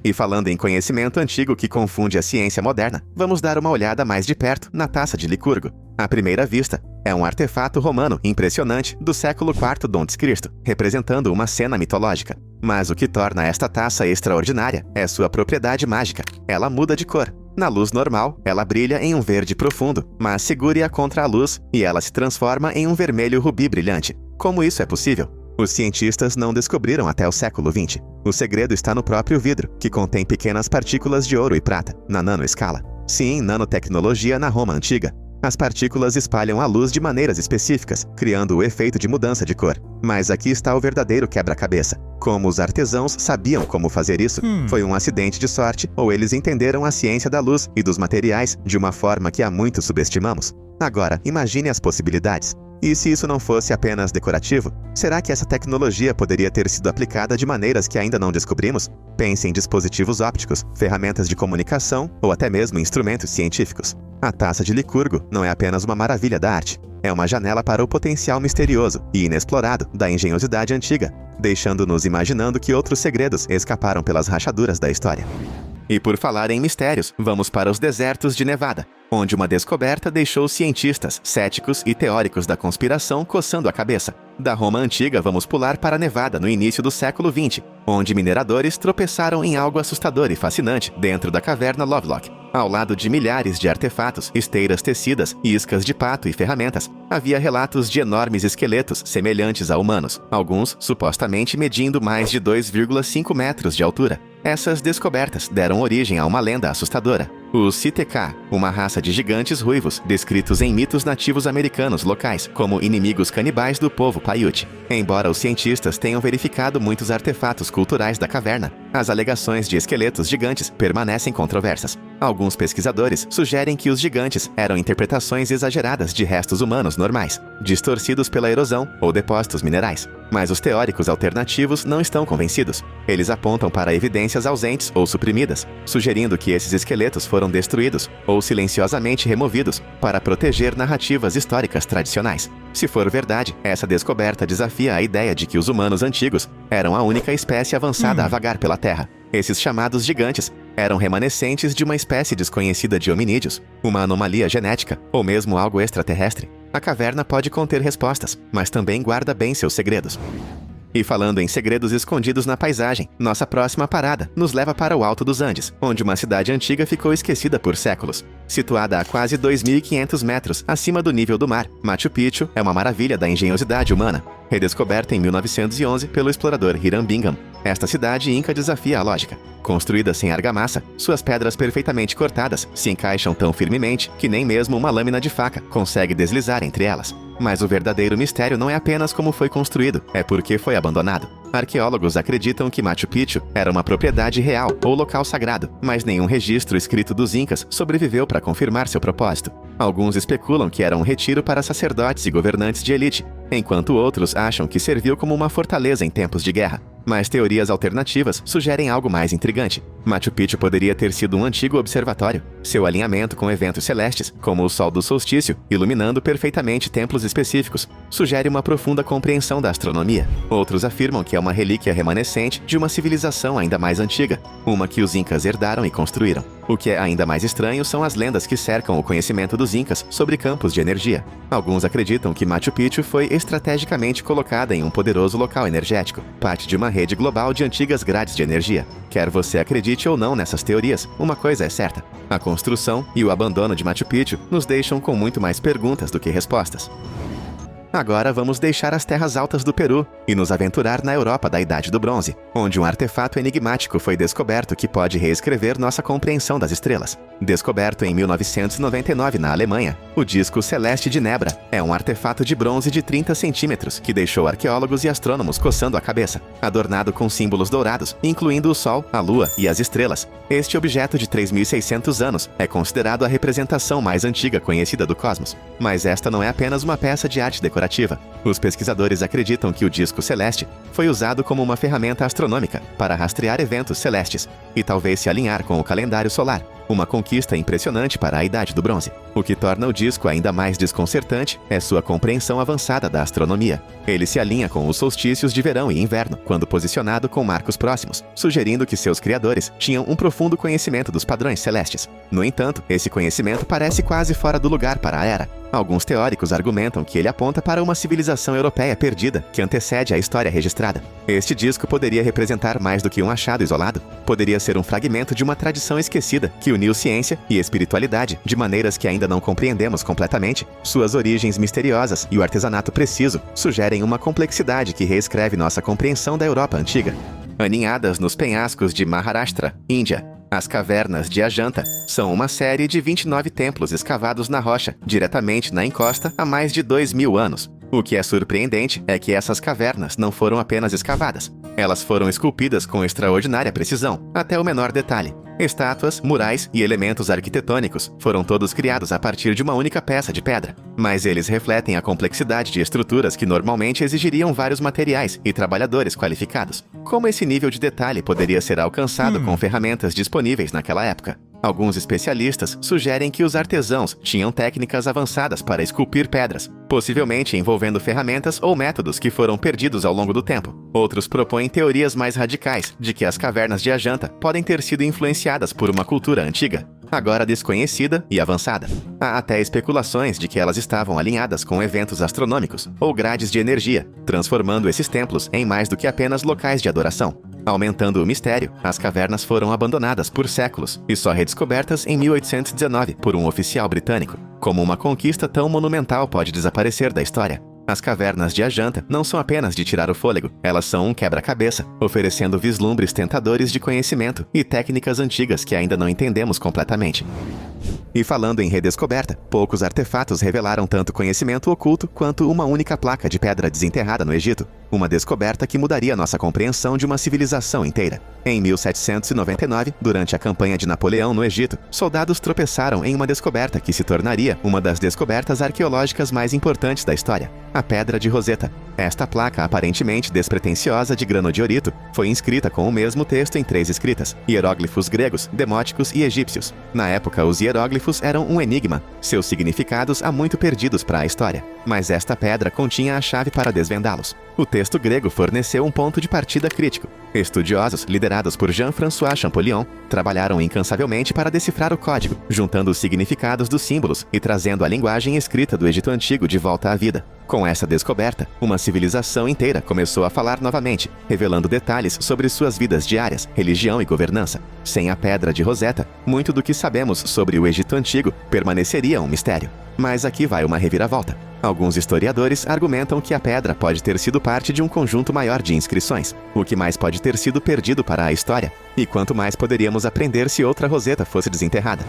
A: E falando em conhecimento antigo que confunde a ciência moderna, vamos dar uma olhada mais de perto na taça de Licurgo. À primeira vista, é um artefato romano impressionante do século IV d.C., representando uma cena mitológica. Mas o que torna esta taça extraordinária é sua propriedade mágica. Ela muda de cor. Na luz normal, ela brilha em um verde profundo, mas segure-a contra a luz e ela se transforma em um vermelho rubi brilhante. Como isso é possível? Os cientistas não descobriram até o século XX. O segredo está no próprio vidro, que contém pequenas partículas de ouro e prata, na nanoescala. Sim, nanotecnologia na Roma Antiga. As partículas espalham a luz de maneiras específicas, criando o efeito de mudança de cor. Mas aqui está o verdadeiro quebra-cabeça. Como os artesãos sabiam como fazer isso? Foi um acidente de sorte, ou eles entenderam a ciência da luz e dos materiais de uma forma que há muito subestimamos? Agora, imagine as possibilidades. E se isso não fosse apenas decorativo, será que essa tecnologia poderia ter sido aplicada de maneiras que ainda não descobrimos? Pense em dispositivos ópticos, ferramentas de comunicação ou até mesmo instrumentos científicos. A taça de Licurgo não é apenas uma maravilha da arte, é uma janela para o potencial misterioso e inexplorado da engenhosidade antiga, deixando-nos imaginando que outros segredos escaparam pelas rachaduras da história. E por falar em mistérios, vamos para os desertos de Nevada, onde uma descoberta deixou cientistas, céticos e teóricos da conspiração coçando a cabeça. Da Roma Antiga, vamos pular para Nevada no início do século XX, onde mineradores tropeçaram em algo assustador e fascinante dentro da caverna Lovelock. Ao lado de milhares de artefatos, esteiras tecidas, iscas de pato e ferramentas, havia relatos de enormes esqueletos semelhantes a humanos, alguns supostamente medindo mais de 2,5 metros de altura. Essas descobertas deram origem a uma lenda assustadora. Os Sitekha, uma raça de gigantes ruivos, descritos em mitos nativos americanos locais como inimigos canibais do povo Paiute. Embora os cientistas tenham verificado muitos artefatos culturais da caverna, as alegações de esqueletos gigantes permanecem controversas. Alguns pesquisadores sugerem que os gigantes eram interpretações exageradas de restos humanos normais, distorcidos pela erosão ou depósitos minerais. Mas os teóricos alternativos não estão convencidos. Eles apontam para evidências ausentes ou suprimidas, sugerindo que esses esqueletos foram destruídos ou silenciosamente removidos para proteger narrativas históricas tradicionais. Se for verdade, essa descoberta desafia a ideia de que os humanos antigos eram a única espécie avançada a vagar pela Terra. Esses chamados gigantes eram remanescentes de uma espécie desconhecida de hominídeos, uma anomalia genética ou mesmo algo extraterrestre. A caverna pode conter respostas, mas também guarda bem seus segredos. E falando em segredos escondidos na paisagem, nossa próxima parada nos leva para o Alto dos Andes, onde uma cidade antiga ficou esquecida por séculos. Situada a quase 2.500 metros acima do nível do mar, Machu Picchu é uma maravilha da engenhosidade humana. Redescoberta em 1911 pelo explorador Hiram Bingham, esta cidade inca desafia a lógica. Construída sem argamassa, suas pedras perfeitamente cortadas se encaixam tão firmemente que nem mesmo uma lâmina de faca consegue deslizar entre elas. Mas o verdadeiro mistério não é apenas como foi construído, é porque foi abandonado. Arqueólogos acreditam que Machu Picchu era uma propriedade real ou local sagrado, mas nenhum registro escrito dos incas sobreviveu para confirmar seu propósito. Alguns especulam que era um retiro para sacerdotes e governantes de elite, enquanto outros acham que serviu como uma fortaleza em tempos de guerra. Mas teorias alternativas sugerem algo mais intrigante. Machu Picchu poderia ter sido um antigo observatório. Seu alinhamento com eventos celestes, como o sol do solstício, iluminando perfeitamente templos específicos, sugere uma profunda compreensão da astronomia. Outros afirmam que é uma relíquia remanescente de uma civilização ainda mais antiga, uma que os incas herdaram e construíram. O que é ainda mais estranho são as lendas que cercam o conhecimento dos incas sobre campos de energia. Alguns acreditam que Machu Picchu foi estrategicamente colocada em um poderoso local energético, parte de uma rede global de antigas grades de energia. Quer você acredite ou não nessas teorias, uma coisa é certa: a construção e o abandono de Machu Picchu nos deixam com muito mais perguntas do que respostas. Agora vamos deixar as terras altas do Peru e nos aventurar na Europa da Idade do Bronze, onde um artefato enigmático foi descoberto que pode reescrever nossa compreensão das estrelas. Descoberto em 1999 na Alemanha, o disco celeste de Nebra é um artefato de bronze de 30 centímetros que deixou arqueólogos e astrônomos coçando a cabeça, adornado com símbolos dourados, incluindo o Sol, a Lua e as estrelas. Este objeto de 3.600 anos é considerado a representação mais antiga conhecida do cosmos. Mas esta não é apenas uma peça de arte decorativa. Os pesquisadores acreditam que o disco celeste foi usado como uma ferramenta astronômica para rastrear eventos celestes e talvez se alinhar com o calendário solar. Uma conquista impressionante para a Idade do Bronze. O que torna o disco ainda mais desconcertante é sua compreensão avançada da astronomia. Ele se alinha com os solstícios de verão e inverno, quando posicionado com marcos próximos, sugerindo que seus criadores tinham um profundo conhecimento dos padrões celestes. No entanto, esse conhecimento parece quase fora do lugar para a era. Alguns teóricos argumentam que ele aponta para uma civilização europeia perdida que antecede a história registrada. Este disco poderia representar mais do que um achado isolado. Poderia ser um fragmento de uma tradição esquecida que uniu ciência e espiritualidade de maneiras que ainda não compreendemos completamente. Suas origens misteriosas e o artesanato preciso sugerem uma complexidade que reescreve nossa compreensão da Europa antiga. Aninhadas nos penhascos de Maharashtra, Índia, as cavernas de Ajanta são uma série de 29 templos escavados na rocha, diretamente na encosta, há mais de 2.000 anos. O que é surpreendente é que essas cavernas não foram apenas escavadas. Elas foram esculpidas com extraordinária precisão, até o menor detalhe. Estátuas, murais e elementos arquitetônicos foram todos criados a partir de uma única peça de pedra. Mas eles refletem a complexidade de estruturas que normalmente exigiriam vários materiais e trabalhadores qualificados. Como esse nível de detalhe poderia ser alcançado com ferramentas disponíveis naquela época? Alguns especialistas sugerem que os artesãos tinham técnicas avançadas para esculpir pedras, possivelmente envolvendo ferramentas ou métodos que foram perdidos ao longo do tempo. Outros propõem teorias mais radicais de que as cavernas de Ajanta podem ter sido influenciadas por uma cultura antiga, agora desconhecida e avançada. Há até especulações de que elas estavam alinhadas com eventos astronômicos ou grades de energia, transformando esses templos em mais do que apenas locais de adoração. Aumentando o mistério, as cavernas foram abandonadas por séculos e só redescobertas em 1819 por um oficial britânico. Como uma conquista tão monumental pode desaparecer da história? As cavernas de Ajanta não são apenas de tirar o fôlego, elas são um quebra-cabeça, oferecendo vislumbres tentadores de conhecimento e técnicas antigas que ainda não entendemos completamente. E falando em redescoberta, poucos artefatos revelaram tanto conhecimento oculto quanto uma única placa de pedra desenterrada no Egito, uma descoberta que mudaria nossa compreensão de uma civilização inteira. Em 1799, durante a campanha de Napoleão no Egito, soldados tropeçaram em uma descoberta que se tornaria uma das descobertas arqueológicas mais importantes da história: a Pedra de Roseta. Esta placa, aparentemente despretensiosa de granodiorito, foi inscrita com o mesmo texto em 3 escritas, hieróglifos gregos, demóticos e egípcios. Na época, os hieróglifos eram um enigma, seus significados há muito perdidos para a história. Mas esta pedra continha a chave para desvendá-los. O texto grego forneceu um ponto de partida crítico. Estudiosos, liderados por Jean-François Champollion, trabalharam incansavelmente para decifrar o código, juntando os significados dos símbolos e trazendo a linguagem escrita do Egito Antigo de volta à vida. Com essa descoberta, uma civilização inteira começou a falar novamente, revelando detalhes sobre suas vidas diárias, religião e governança. Sem a Pedra de Rosetta, muito do que sabemos sobre o Egito Antigo permaneceria um mistério. Mas aqui vai uma reviravolta. Alguns historiadores argumentam que a pedra pode ter sido parte de um conjunto maior de inscrições, o que mais pode ter sido perdido para a história, e quanto mais poderíamos aprender se outra Roseta fosse desenterrada.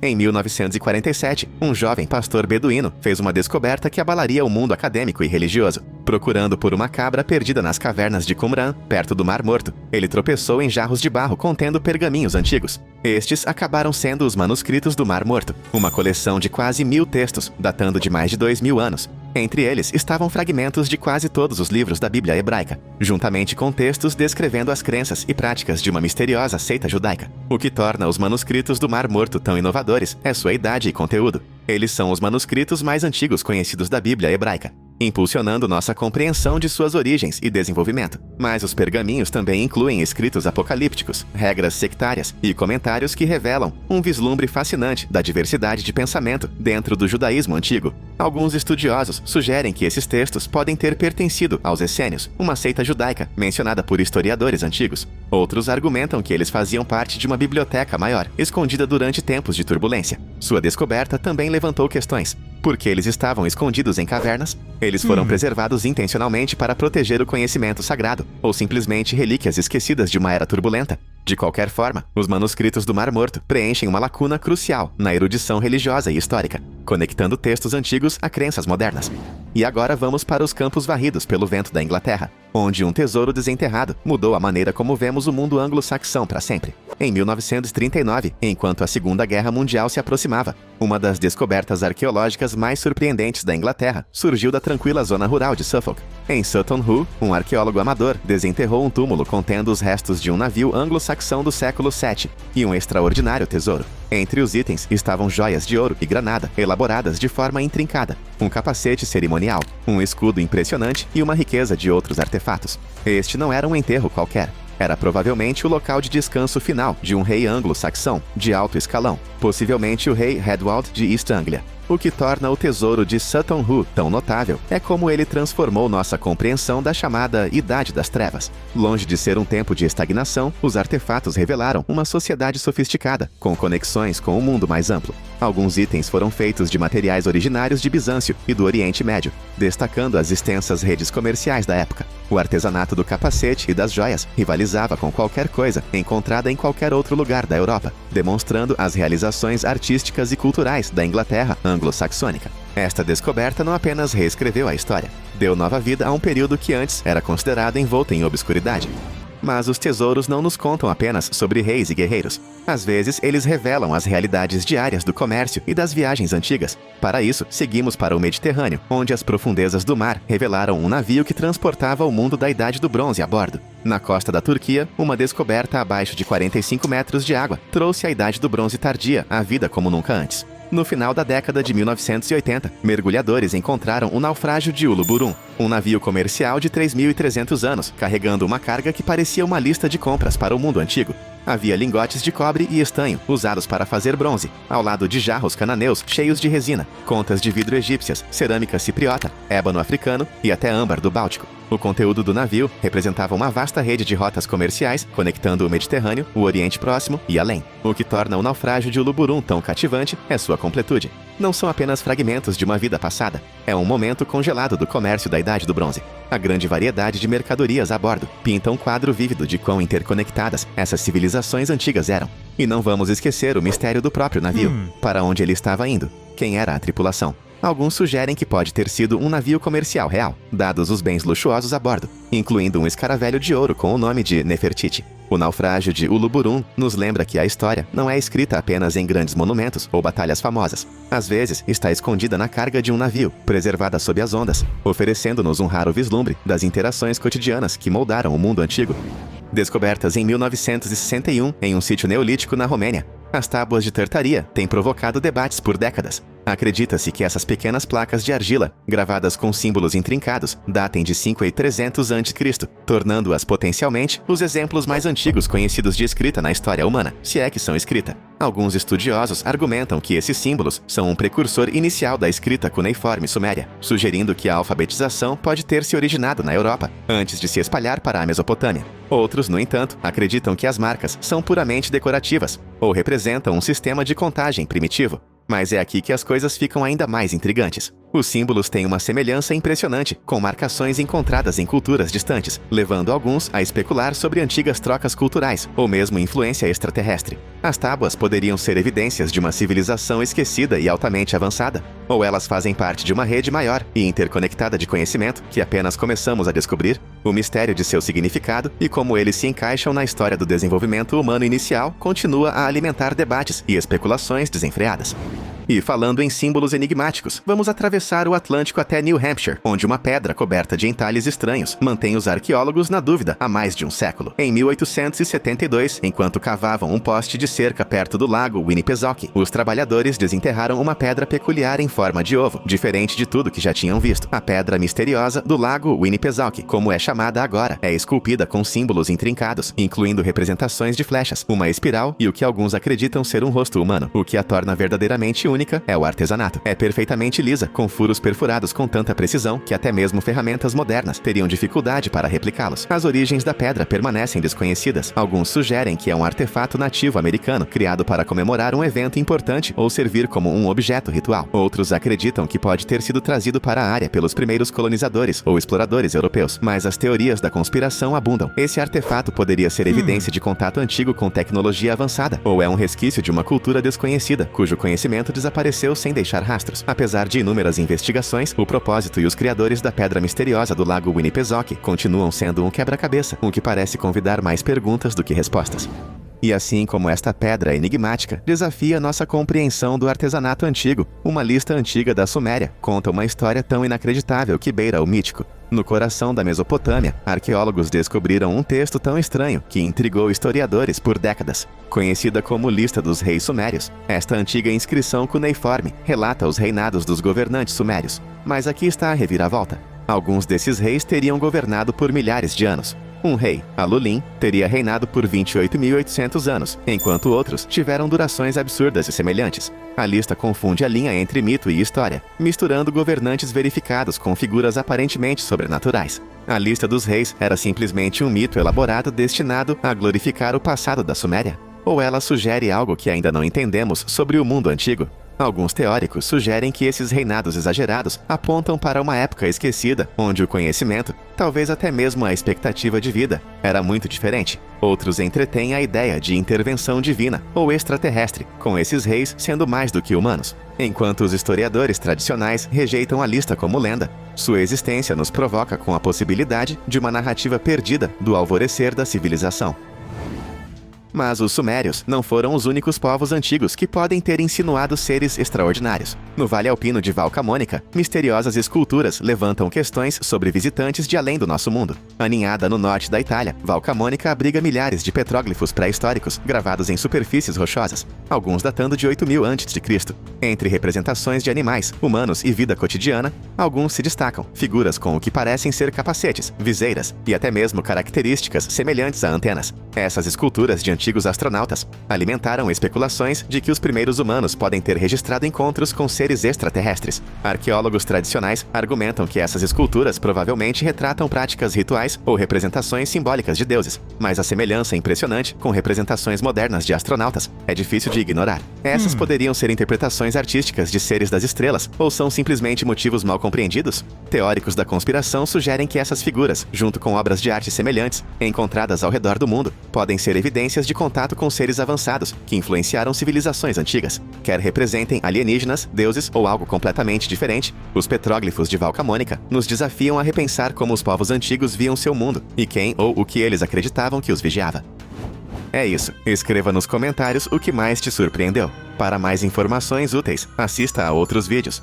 A: Em 1947, um jovem pastor beduíno fez uma descoberta que abalaria o mundo acadêmico e religioso. Procurando por uma cabra perdida nas cavernas de Qumran, perto do Mar Morto, ele tropeçou em jarros de barro contendo pergaminhos antigos. Estes acabaram sendo os manuscritos do Mar Morto, uma coleção de quase 1000 textos, datando de mais de 2000 anos. Entre eles estavam fragmentos de quase todos os livros da Bíblia hebraica, juntamente com textos descrevendo as crenças e práticas de uma misteriosa seita judaica. O que torna os manuscritos do Mar Morto tão inovadores é sua idade e conteúdo. Eles são os manuscritos mais antigos conhecidos da Bíblia hebraica, impulsionando nossa compreensão de suas origens e desenvolvimento. Mas os pergaminhos também incluem escritos apocalípticos, regras sectárias e comentários que revelam um vislumbre fascinante da diversidade de pensamento dentro do judaísmo antigo. Alguns estudiosos sugerem que esses textos podem ter pertencido aos essênios, uma seita judaica mencionada por historiadores antigos. Outros argumentam que eles faziam parte de uma biblioteca maior, escondida durante tempos de turbulência. Sua descoberta também levantou questões. Por que eles estavam escondidos em cavernas? Eles foram preservados intencionalmente para proteger o conhecimento sagrado, ou simplesmente relíquias esquecidas de uma era turbulenta? De qualquer forma, os manuscritos do Mar Morto preenchem uma lacuna crucial na erudição religiosa e histórica, conectando textos antigos a crenças modernas. E agora vamos para os campos varridos pelo vento da Inglaterra, onde um tesouro desenterrado mudou a maneira como vemos o mundo anglo-saxão para sempre. Em 1939, enquanto a Segunda Guerra Mundial se aproximava, uma das descobertas arqueológicas mais surpreendentes da Inglaterra surgiu da tranquila zona rural de Suffolk. Em Sutton Hoo, um arqueólogo amador desenterrou um túmulo contendo os restos de um navio anglo-saxão do século VII e um extraordinário tesouro. Entre os itens estavam joias de ouro e granada, elaboradas de forma intrincada, um capacete cerimonial, um escudo impressionante e uma riqueza de outros artefatos. Este não era um enterro qualquer. Era provavelmente o local de descanso final de um rei anglo-saxão de alto escalão, possivelmente o rei Hedwald de East Anglia. O que torna o tesouro de Sutton Hoo tão notável é como ele transformou nossa compreensão da chamada Idade das Trevas. Longe de ser um tempo de estagnação, os artefatos revelaram uma sociedade sofisticada, com conexões com o mundo mais amplo. Alguns itens foram feitos de materiais originários de Bizâncio e do Oriente Médio, destacando as extensas redes comerciais da época. O artesanato do capacete e das joias rivalizava com qualquer coisa encontrada em qualquer outro lugar da Europa, demonstrando as realizações artísticas e culturais da Inglaterra anglo-saxônica. Esta descoberta não apenas reescreveu a história, deu nova vida a um período que antes era considerado envolto em obscuridade. Mas os tesouros não nos contam apenas sobre reis e guerreiros. Às vezes, eles revelam as realidades diárias do comércio e das viagens antigas. Para isso, seguimos para o Mediterrâneo, onde as profundezas do mar revelaram um navio que transportava o mundo da Idade do Bronze a bordo. Na costa da Turquia, uma descoberta abaixo de 45 metros de água trouxe a Idade do Bronze tardia à vida como nunca antes. No final da década de 1980, mergulhadores encontraram o naufrágio de Uluburun, um navio comercial de 3.300 anos, carregando uma carga que parecia uma lista de compras para o mundo antigo. Havia lingotes de cobre e estanho, usados para fazer bronze, ao lado de jarros cananeus cheios de resina, contas de vidro egípcias, cerâmica cipriota, ébano africano e até âmbar do Báltico. O conteúdo do navio representava uma vasta rede de rotas comerciais conectando o Mediterrâneo, o Oriente Próximo e além. O que torna o naufrágio de Uluburun tão cativante é sua completude. Não são apenas fragmentos de uma vida passada, é um momento congelado do comércio da Idade do Bronze. A grande variedade de mercadorias a bordo pinta um quadro vívido de quão interconectadas essas civilizações antigas eram. E não vamos esquecer o mistério do próprio navio, para onde ele estava indo, quem era a tripulação. Alguns sugerem que pode ter sido um navio comercial real, dados os bens luxuosos a bordo, incluindo um escaravelho de ouro com o nome de Nefertiti. O naufrágio de Uluburun nos lembra que a história não é escrita apenas em grandes monumentos ou batalhas famosas. Às vezes, está escondida na carga de um navio, preservada sob as ondas, oferecendo-nos um raro vislumbre das interações cotidianas que moldaram o mundo antigo. Descobertas em 1961 em um sítio neolítico na Romênia, as tábuas de Tartaria têm provocado debates por décadas. Acredita-se que essas pequenas placas de argila, gravadas com símbolos intrincados, datem de 5300 a.C., tornando-as potencialmente os exemplos mais antigos conhecidos de escrita na história humana, se é que são escrita. Alguns estudiosos argumentam que esses símbolos são um precursor inicial da escrita cuneiforme suméria, sugerindo que a alfabetização pode ter se originado na Europa, antes de se espalhar para a Mesopotâmia. Outros, no entanto, acreditam que as marcas são puramente decorativas, ou representam um sistema de contagem primitivo. Mas é aqui que as coisas ficam ainda mais intrigantes. Os símbolos têm uma semelhança impressionante com marcações encontradas em culturas distantes, levando alguns a especular sobre antigas trocas culturais ou mesmo influência extraterrestre. As tábuas poderiam ser evidências de uma civilização esquecida e altamente avançada, ou elas fazem parte de uma rede maior e interconectada de conhecimento que apenas começamos a descobrir. O mistério de seu significado e como eles se encaixam na história do desenvolvimento humano inicial continua a alimentar debates e especulações desenfreadas. E falando em símbolos enigmáticos, vamos atravessar o Atlântico até New Hampshire, onde uma pedra coberta de entalhes estranhos mantém os arqueólogos na dúvida há mais de um século. Em 1872, enquanto cavavam um poste de cerca perto do lago Winnipesaukee, os trabalhadores desenterraram uma pedra peculiar em forma de ovo, diferente de tudo que já tinham visto. A pedra misteriosa do lago Winnipesaukee, como é chamada agora, é esculpida com símbolos intrincados, incluindo representações de flechas, uma espiral e o que alguns acreditam ser um rosto humano, o que a torna verdadeiramente única é o artesanato. É perfeitamente lisa, com furos perfurados com tanta precisão que até mesmo ferramentas modernas teriam dificuldade para replicá-los. As origens da pedra permanecem desconhecidas. Alguns sugerem que é um artefato nativo americano, criado para comemorar um evento importante ou servir como um objeto ritual. Outros acreditam que pode ter sido trazido para a área pelos primeiros colonizadores ou exploradores europeus, mas as teorias da conspiração abundam. Esse artefato poderia ser evidência de contato antigo com tecnologia avançada, ou é um resquício de uma cultura desconhecida, cujo conhecimento desapareceu sem deixar rastros. Apesar de inúmeras investigações, o propósito e os criadores da pedra misteriosa do lago Winnipesaukee continuam sendo um quebra-cabeça, o que parece convidar mais perguntas do que respostas. E assim como esta pedra enigmática desafia nossa compreensão do artesanato antigo, uma lista antiga da Suméria conta uma história tão inacreditável que beira o mítico. No coração da Mesopotâmia, arqueólogos descobriram um texto tão estranho que intrigou historiadores por décadas. Conhecida como Lista dos Reis Sumérios, esta antiga inscrição cuneiforme relata os reinados dos governantes sumérios. Mas aqui está a reviravolta. Alguns desses reis teriam governado por milhares de anos. Um rei, Alulim, teria reinado por 28.800 anos, enquanto outros tiveram durações absurdas e semelhantes. A lista confunde a linha entre mito e história, misturando governantes verificados com figuras aparentemente sobrenaturais. A lista dos reis era simplesmente um mito elaborado destinado a glorificar o passado da Suméria? Ou ela sugere algo que ainda não entendemos sobre o mundo antigo? Alguns teóricos sugerem que esses reinados exagerados apontam para uma época esquecida, onde o conhecimento, talvez até mesmo a expectativa de vida, era muito diferente. Outros entretêm a ideia de intervenção divina ou extraterrestre, com esses reis sendo mais do que humanos. Enquanto os historiadores tradicionais rejeitam a lista como lenda, sua existência nos provoca com a possibilidade de uma narrativa perdida do alvorecer da civilização. Mas os sumérios não foram os únicos povos antigos que podem ter insinuado seres extraordinários. No Vale Alpino de Valcamônica, misteriosas esculturas levantam questões sobre visitantes de além do nosso mundo. Aninhada no norte da Itália, Valcamônica abriga milhares de petróglifos pré-históricos gravados em superfícies rochosas, alguns datando de 8.000 a.C. Entre representações de animais, humanos e vida cotidiana, alguns se destacam, figuras com o que parecem ser capacetes, viseiras e até mesmo características semelhantes a antenas. Essas esculturas de antigos astronautas alimentaram especulações de que os primeiros humanos podem ter registrado encontros com seres extraterrestres. Arqueólogos tradicionais argumentam que essas esculturas provavelmente retratam práticas rituais ou representações simbólicas de deuses, mas a semelhança impressionante com representações modernas de astronautas é difícil de ignorar. Essas poderiam ser interpretações artísticas de seres das estrelas ou são simplesmente motivos mal compreendidos? Teóricos da conspiração sugerem que essas figuras, junto com obras de arte semelhantes, encontradas ao redor do mundo, podem ser evidências de contato com seres avançados que influenciaram civilizações antigas. Quer representem alienígenas, deuses ou algo completamente diferente, os petróglifos de Valcamônica nos desafiam a repensar como os povos antigos viam seu mundo e quem ou o que eles acreditavam que os vigiava. É isso. Escreva nos comentários o que mais te surpreendeu. Para mais informações úteis, assista a outros vídeos.